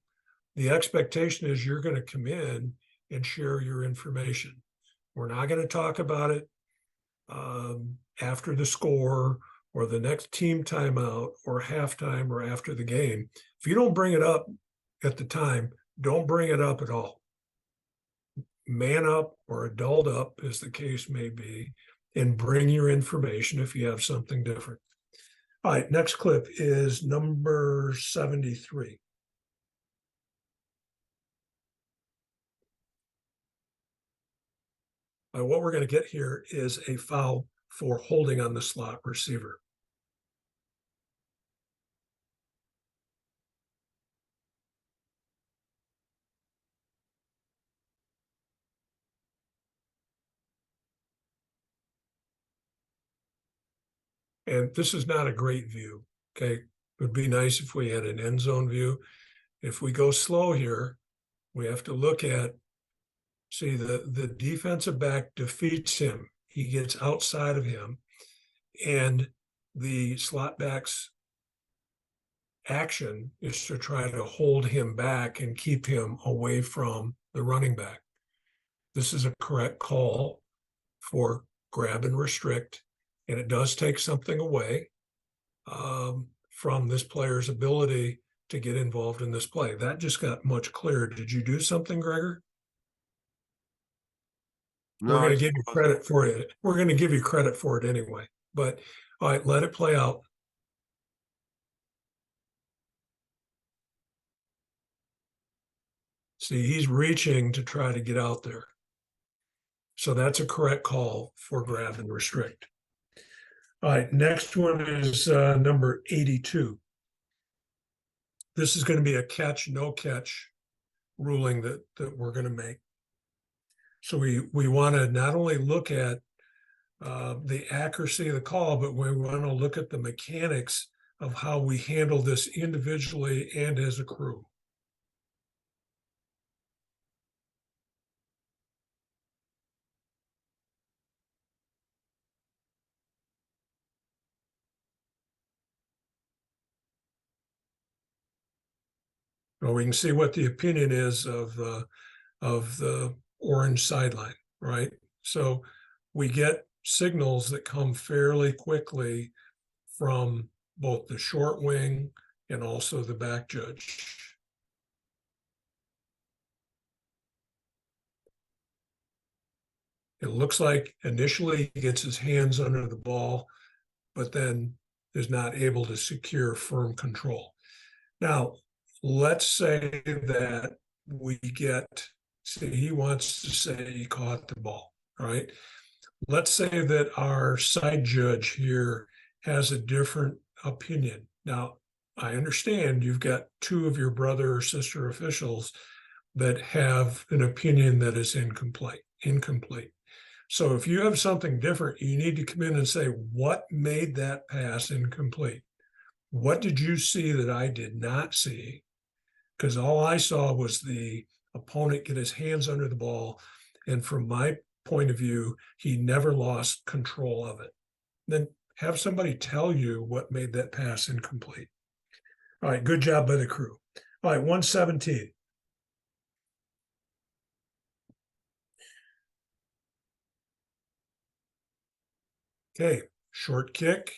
the expectation is you're going to come in and share your information. We're not going to talk about it after the score or the next team timeout or halftime or after the game. If you don't bring it up at the time, don't bring it up at all. Man up or adult up, as the case may be, and bring your information if you have something different. All right, next clip is number 73. What we're going to get here is a foul for holding on the slot receiver. And this is not a great view, okay? It would be nice if we had an end zone view. If we go slow here, we have to look at, see, the defensive back defeats him. He gets outside of him, and the slot back's action is to try to hold him back and keep him away from the running back. This is a correct call for grab and restrict, and it does take something away from this player's ability to get involved in this play. That just got much clearer. Did you do something, Gregor? No, We're going I to give you suppose credit for it. We're going to give you credit for it anyway. But all right, let it play out. See, he's reaching to try to get out there. So that's a correct call for grab and restrict. All right, next one is number 82. This is going to be a catch, no catch ruling that we're going to make. So we want to not only look at the accuracy of the call, but we want to look at the mechanics of how we handle this individually and as a crew. Well, we can see what the opinion is of the orange sideline, right? So we get signals that come fairly quickly from both the short wing and also the back judge. It looks like initially he gets his hands under the ball, but then is not able to secure firm control. Now, let's say that we get, see, he wants to say he caught the ball, right? Let's say that our side judge here has a different opinion. Now, I understand you've got two of your brother or sister officials that have an opinion that is incomplete. So if you have something different, you need to come in and say, what made that pass incomplete? What did you see that I did not see? Because all I saw was the opponent get his hands under the ball. And from my point of view, he never lost control of it. Then have somebody tell you what made that pass incomplete. All right, good job by the crew. All right, 117. Okay, short kick.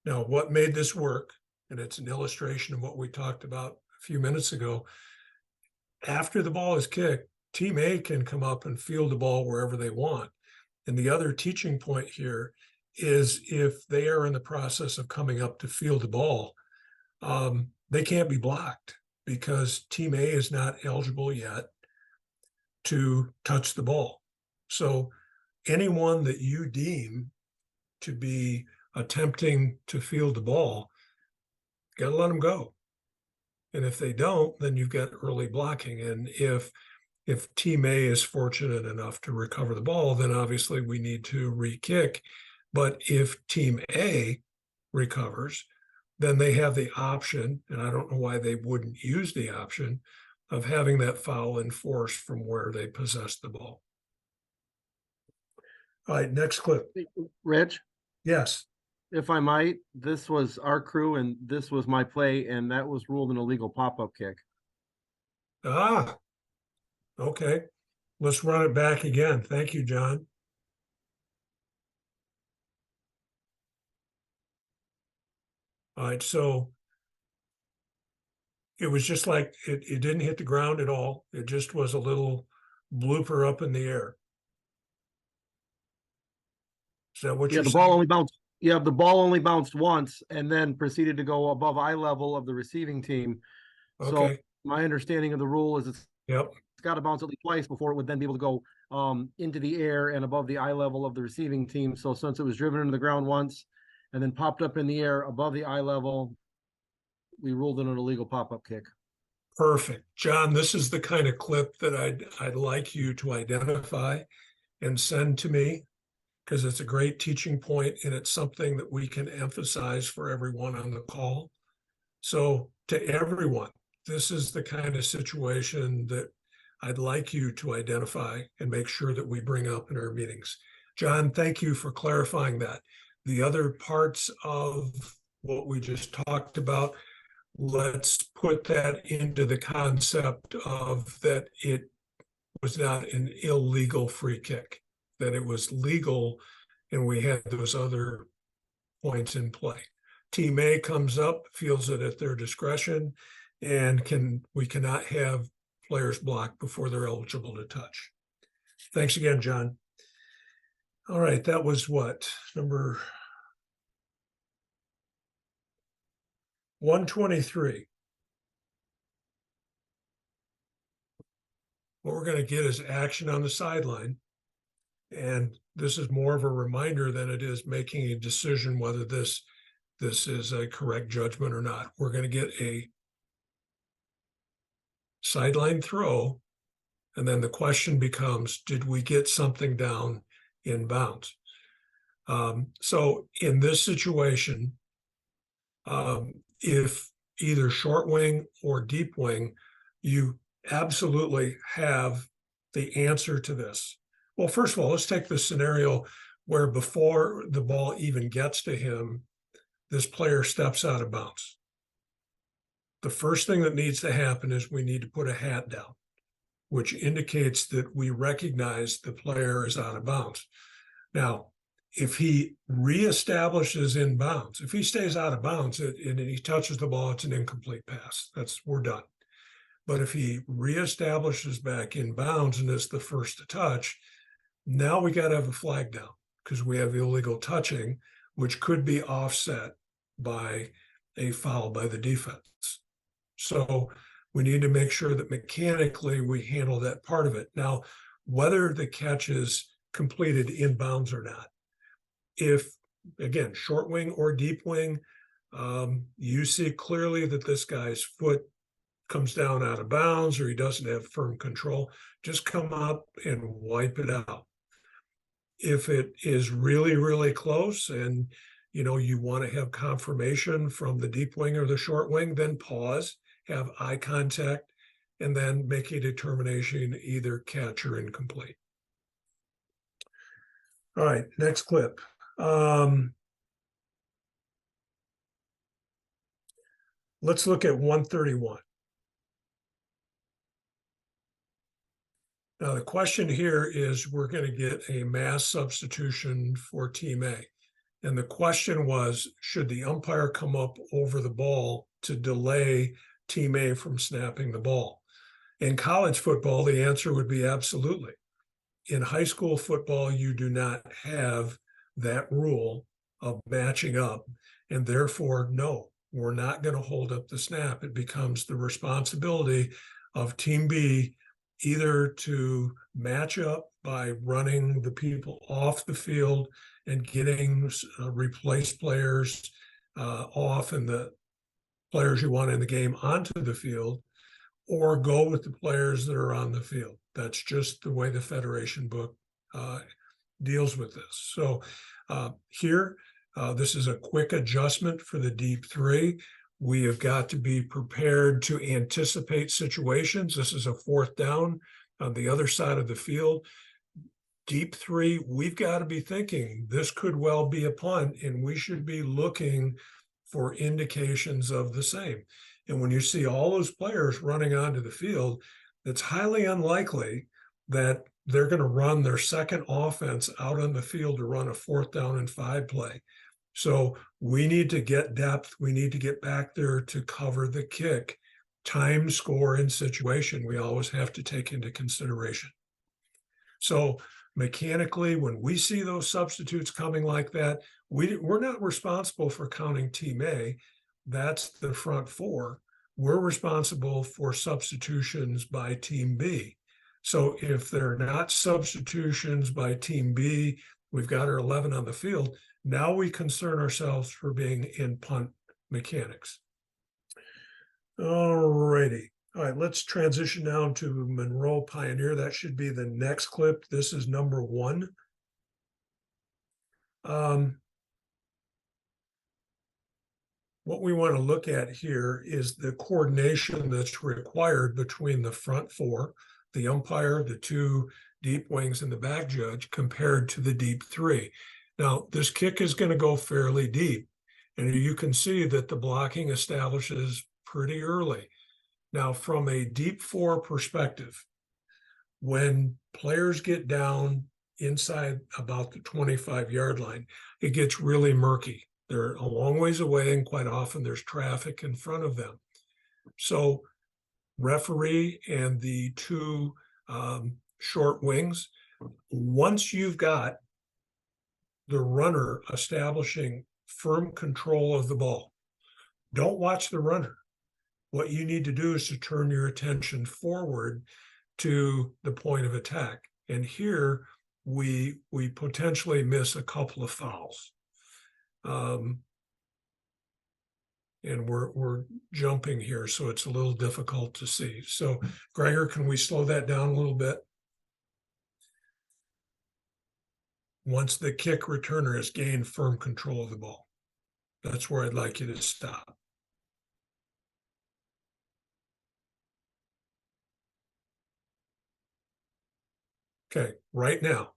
Now, what made this work, and it's an illustration of what we talked about a few minutes ago, after the ball is kicked, team A can come up and field the ball wherever they want. And the other teaching point here is if they are in the process of coming up to field the ball, they can't be blocked because team A is not eligible yet to touch the ball. So anyone that you deem to be attempting to field the ball, got to let them go. And if they don't, then you've got early blocking. And if team A is fortunate enough to recover the ball, then obviously we need to re-kick. But if team A recovers, then they have the option, and I don't know why they wouldn't use the option, of having that foul enforced from where they possess the ball. All right, next clip. Rich, Yes. if I might, this was our crew and this was my play, and that was ruled an illegal pop-up kick. Ah, okay. Let's run it back again. Thank you, John. All right, so it was just like it didn't hit the ground at all. It just was a little blooper up in the air. Is that what Yeah, you're the saying? ball only bounced. Yeah, the ball only bounced once and then proceeded to go above eye level of the receiving team. So Okay. my understanding of the rule is it's Yep. got to bounce at least twice before it would then be able to go into the air and above the eye level of the receiving team. So since it was driven into the ground once and then popped up in the air above the eye level, we ruled it an illegal pop-up kick. Perfect. John, this is the kind of clip that I'd like you to identify and send to me, because it's a great teaching point and it's something that we can emphasize for everyone on the call. So to everyone, this is the kind of situation that I'd like you to identify and make sure that we bring up in our meetings. John, thank you for clarifying that. The other parts of what we just talked about, let's put that into the concept of that it was not an illegal free kick, that it was legal, and we had those other points in play. Team A comes up, feels it at their discretion, and we cannot have players blocked before they're eligible to touch. Thanks again, John. All right, that was what, number 123. What we're going to get is action on the sideline. And this is more of a reminder than it is making a decision whether this is a correct judgment or not. We're going to get a sideline throw, and then the question becomes, did we get something down in bounds? So in this situation, if either short wing or deep wing, you absolutely have the answer to this. Well, first of all, let's take the scenario where before the ball even gets to him, this player steps out of bounds. The first thing that needs to happen is we need to put a hat down, which indicates that we recognize the player is out of bounds. Now, if he reestablishes in bounds, if he stays out of bounds and he touches the ball, it's an incomplete pass. We're done. But if he reestablishes back in bounds and is the first to touch, now we got to have a flag down because we have illegal touching, which could be offset by a foul by the defense. So we need to make sure that mechanically we handle that part of it. Now, whether the catch is completed in bounds or not, if, again, short wing or deep wing, you see clearly that this guy's foot comes down out of bounds or he doesn't have firm control, just come up and wipe it out. If it is really, really close and you want to have confirmation from the deep wing or the short wing, then pause, have eye contact, and then make a determination either catch or incomplete. All right, next clip. Let's look at 131. Now, the question here is we're going to get a mass substitution for Team A. And the question was, should the umpire come up over the ball to delay Team A from snapping the ball? In college football, the answer would be absolutely. In high school football, you do not have that rule of matching up. And therefore, no, we're not going to hold up the snap. It becomes the responsibility of Team B either to match up by running the people off the field and getting replaced players off and the players you want in the game onto the field, or go with the players that are on the field. That's just the way the Federation book deals with this. So here, This is a quick adjustment for the deep three. We have got to be prepared to anticipate situations. This is a fourth down on the other side of the field. Deep three, we've got to be thinking this could well be a punt, and we should be looking for indications of the same. And when you see all those players running onto the field, it's highly unlikely that they're going to run their second offense out on the field to run a 4th down and 5 play. So we need to get depth. We need to get back there to cover the kick. Time, score, and situation we always have to take into consideration. So mechanically, when we see those substitutes coming like that, we're not responsible for counting Team A. That's the front four. We're responsible for substitutions by Team B. So if they're not substitutions by Team B, we've got our 11 on the field. Now we concern ourselves for being in punt mechanics. All righty. All right, let's transition down to Monroe Pioneer. That should be the next clip. This is number 1. What we want to look at here is the coordination that's required between the front four, the umpire, the 2 deep wings, and the back judge compared to the deep 3. Now, this kick is going to go fairly deep, and you can see that the blocking establishes pretty early. Now, from a deep 4 perspective, when players get down inside about the 25-yard line, it gets really murky. They're a long ways away, and quite often there's traffic in front of them. So referee and the 2 short wings, once you've got the runner establishing firm control of the ball, don't watch the runner. What you need to do is to turn your attention forward to the point of attack. And here we potentially miss a couple of fouls. And we're jumping here, so it's a little difficult to see. So Gregor, can we slow that down a little bit? Once the kick returner has gained firm control of the ball, that's where I'd like you to stop. Okay, right now,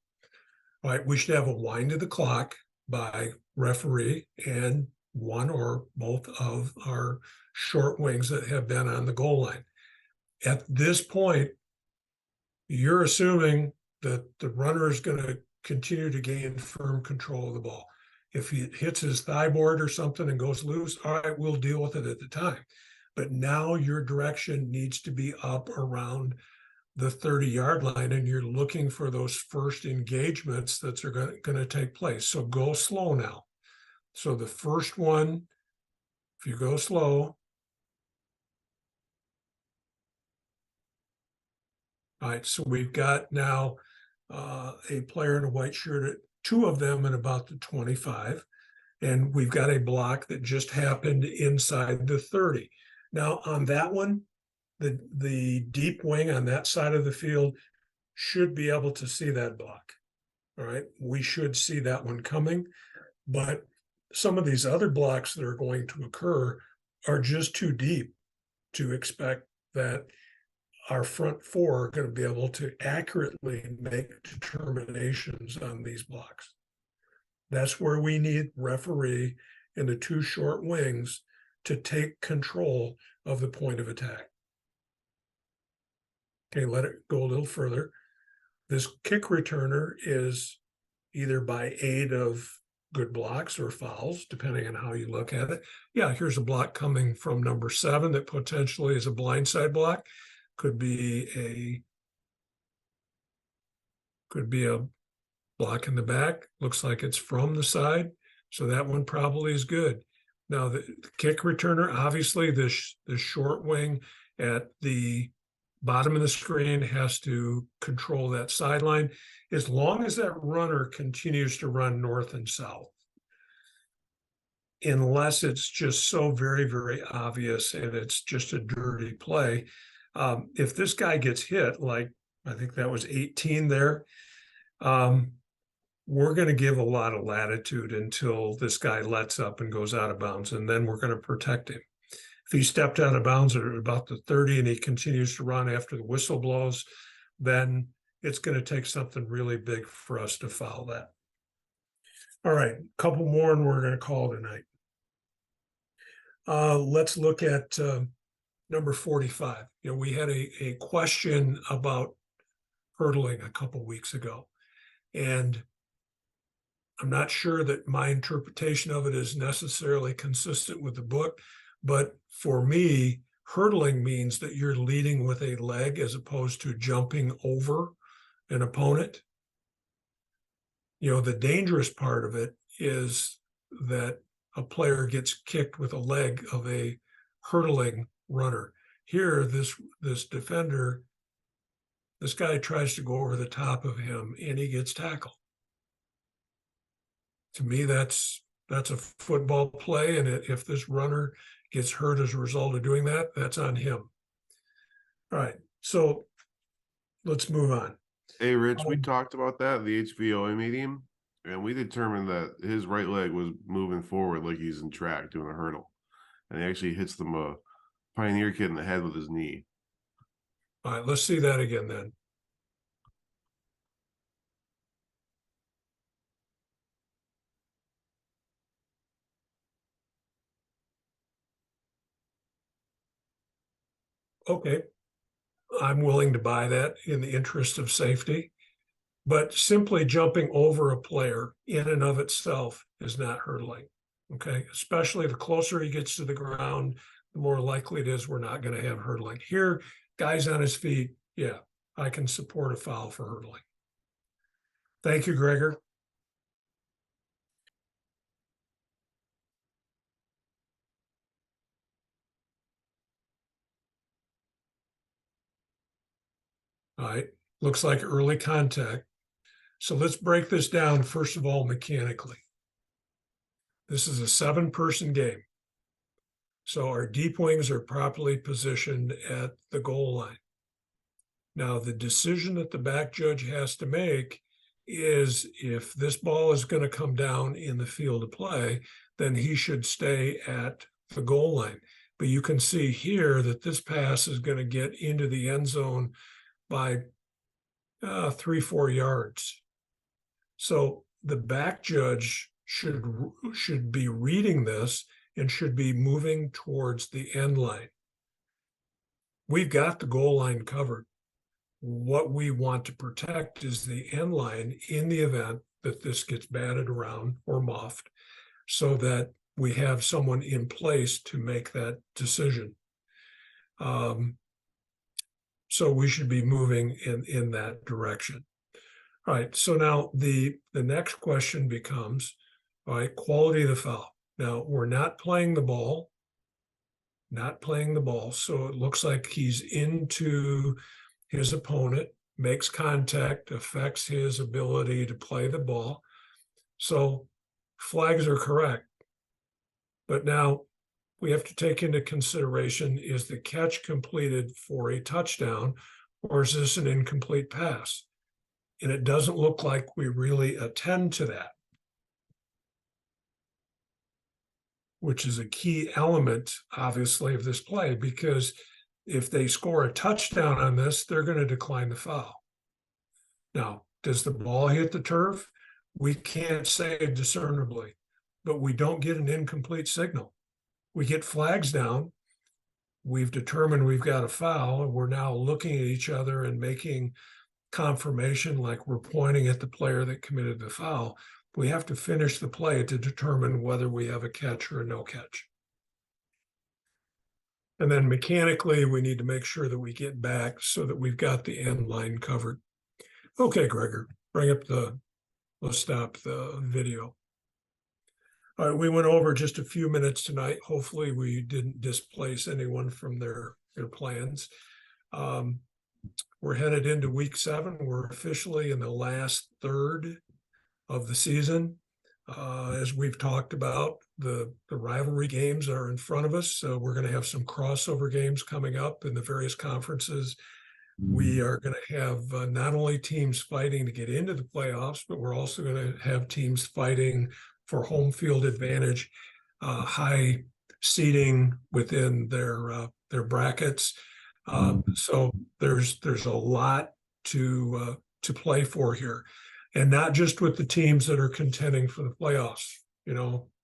all right, we should have a wind of the clock by referee and 1 or both of our short wings that have been on the goal line. At this point, you're assuming that the runner is going to continue to gain firm control of the ball. If he hits his thigh board or something and goes loose, all right, we'll deal with it at the time. But now your direction needs to be up around the 30-yard line, and you're looking for those first engagements that are going to take place. So go slow now. So the first one, if you go slow, all right, so we've got now a player in a white shirt, 2 of them at about the 25, and we've got a block that just happened inside the 30. Now on that one, the deep wing on that side of the field should be able to see that block. All right, we should see that one coming, but some of these other blocks that are going to occur are just too deep to expect that our front four are going to be able to accurately make determinations on these blocks. That's where we need referee and the 2 short wings to take control of the point of attack. Okay, let it go a little further. This kick returner is either by aid of good blocks or fouls, depending on how you look at it. Yeah, here's a block coming from number 7 that potentially is a blindside block. Could be a block in the back. Looks like it's from the side, so that one probably is good. Now the kick returner, obviously the short wing at the bottom of the screen has to control that sideline as long as that runner continues to run north and south, unless it's just so very, very obvious and it's just a dirty play. If this guy gets hit, like I think that was 18 there, we're going to give a lot of latitude until this guy lets up and goes out of bounds, and then we're going to protect him. If he stepped out of bounds at about the 30 and he continues to run after the whistle blows, then it's going to take something really big for us to foul that. All right, a couple more and we're going to call tonight. Let's look at number 45. We had a question about hurdling a couple weeks ago, and I'm not sure that my interpretation of it is necessarily consistent with the book, but for me, hurdling means that you're leading with a leg as opposed to jumping over an opponent. The dangerous part of it is that a player gets kicked with a leg of a hurdling runner. Here, this defender, this guy tries to go over the top of him and he gets tackled. To me, that's a football play, and if this runner gets hurt as a result of doing that, that's on him. All right, so let's move on. Hey, Rich, we talked about that at the HVOA meeting, and we determined that his right leg was moving forward like he's in track doing a hurdle, and he actually hits the Pioneer kid in the head with his knee. All right, let's see that again then. Okay, I'm willing to buy that in the interest of safety, but simply jumping over a player in and of itself is not hurdling. Okay, especially the closer he gets to the ground, the more likely it is we're not going to have hurdling. Here, guys on his feet, yeah, I can support a foul for hurdling. Thank you, Gregor. All right, looks like early contact. So let's break this down, first of all, mechanically. This is a 7-person game. So our deep wings are properly positioned at the goal line. Now, the decision that the back judge has to make is if this ball is going to come down in the field of play, then he should stay at the goal line. But you can see here that this pass is going to get into the end zone by 3-4 yards. So the back judge should be reading this and should be moving towards the end line. We've got the goal line covered. What we want to protect is the end line in the event that this gets batted around or muffed, so that we have someone in place to make that decision. So we should be moving in that direction. All right, so now the next question becomes, all right, quality of the foul. Now, we're not playing the ball, so it looks like he's into his opponent, makes contact, affects his ability to play the ball. So flags are correct. But now we have to take into consideration, is the catch completed for a touchdown, or is this an incomplete pass? And it doesn't look like we really attend to that, which is a key element, obviously, of this play, because if they score a touchdown on this, they're going to decline the foul. Now, does the ball hit the turf? We can't say discernibly, but we don't get an incomplete signal. We get flags down. We've determined we've got a foul, and we're now looking at each other and making confirmation like we're pointing at the player that committed the foul. We have to finish the play to determine whether we have a catch or a no catch. And then mechanically, we need to make sure that we get back so that we've got the end line covered. Okay, Gregor, let's stop the video. All right, we went over just a few minutes tonight. Hopefully we didn't displace anyone from their plans. We're headed into week 7. We're officially in the last third of the season. As we've talked about, the rivalry games are in front of us. So we're going to have some crossover games coming up in the various conferences. We are going to have not only teams fighting to get into the playoffs, but we're also going to have teams fighting for home field advantage, high seeding within their brackets. So there's a lot to play for here, and not just with the teams that are contending for the playoffs.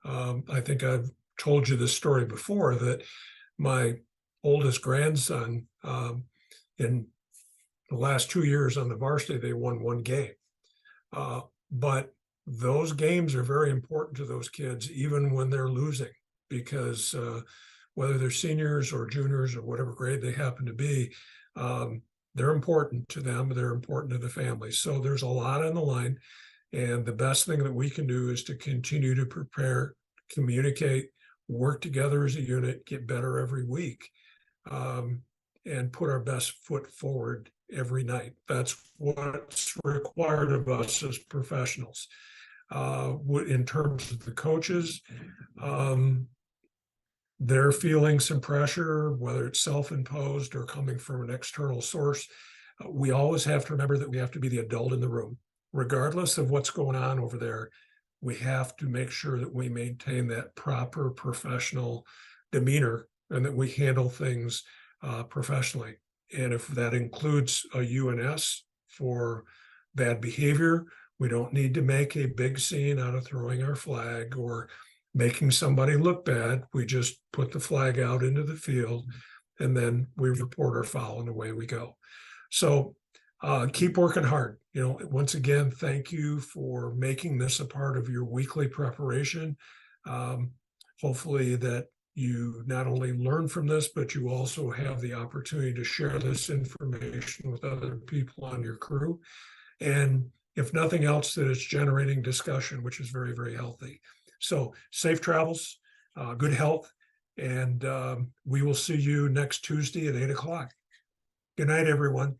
I think I've told you this story before, that my oldest grandson, in the last 2 years on the varsity, they won one game. But those games are very important to those kids, even when they're losing, because whether they're seniors or juniors or whatever grade they happen to be, they're important to them. They're important to the family. So there's a lot on the line. And the best thing that we can do is to continue to prepare, communicate, work together as a unit, get better every week, and put our best foot forward every night. That's what's required of us as professionals. In terms of the coaches, they're feeling some pressure, whether it's self-imposed or coming from an external source. We always have to remember that we have to be the adult in the room. Regardless of what's going on over there, we have to make sure that we maintain that proper professional demeanor and that we handle things professionally. And if that includes a UNS for bad behavior, we don't need to make a big scene out of throwing our flag or making somebody look bad. We just put the flag out into the field, and then we report our foul, and away we go. So keep working hard. Once again, thank you for making this a part of your weekly preparation. Hopefully that you not only learn from this, but you also have the opportunity to share this information with other people on your crew. And if nothing else, that it's generating discussion, which is very, very healthy. So safe travels, good health, and we will see you next Tuesday at 8 o'clock. Good night, everyone.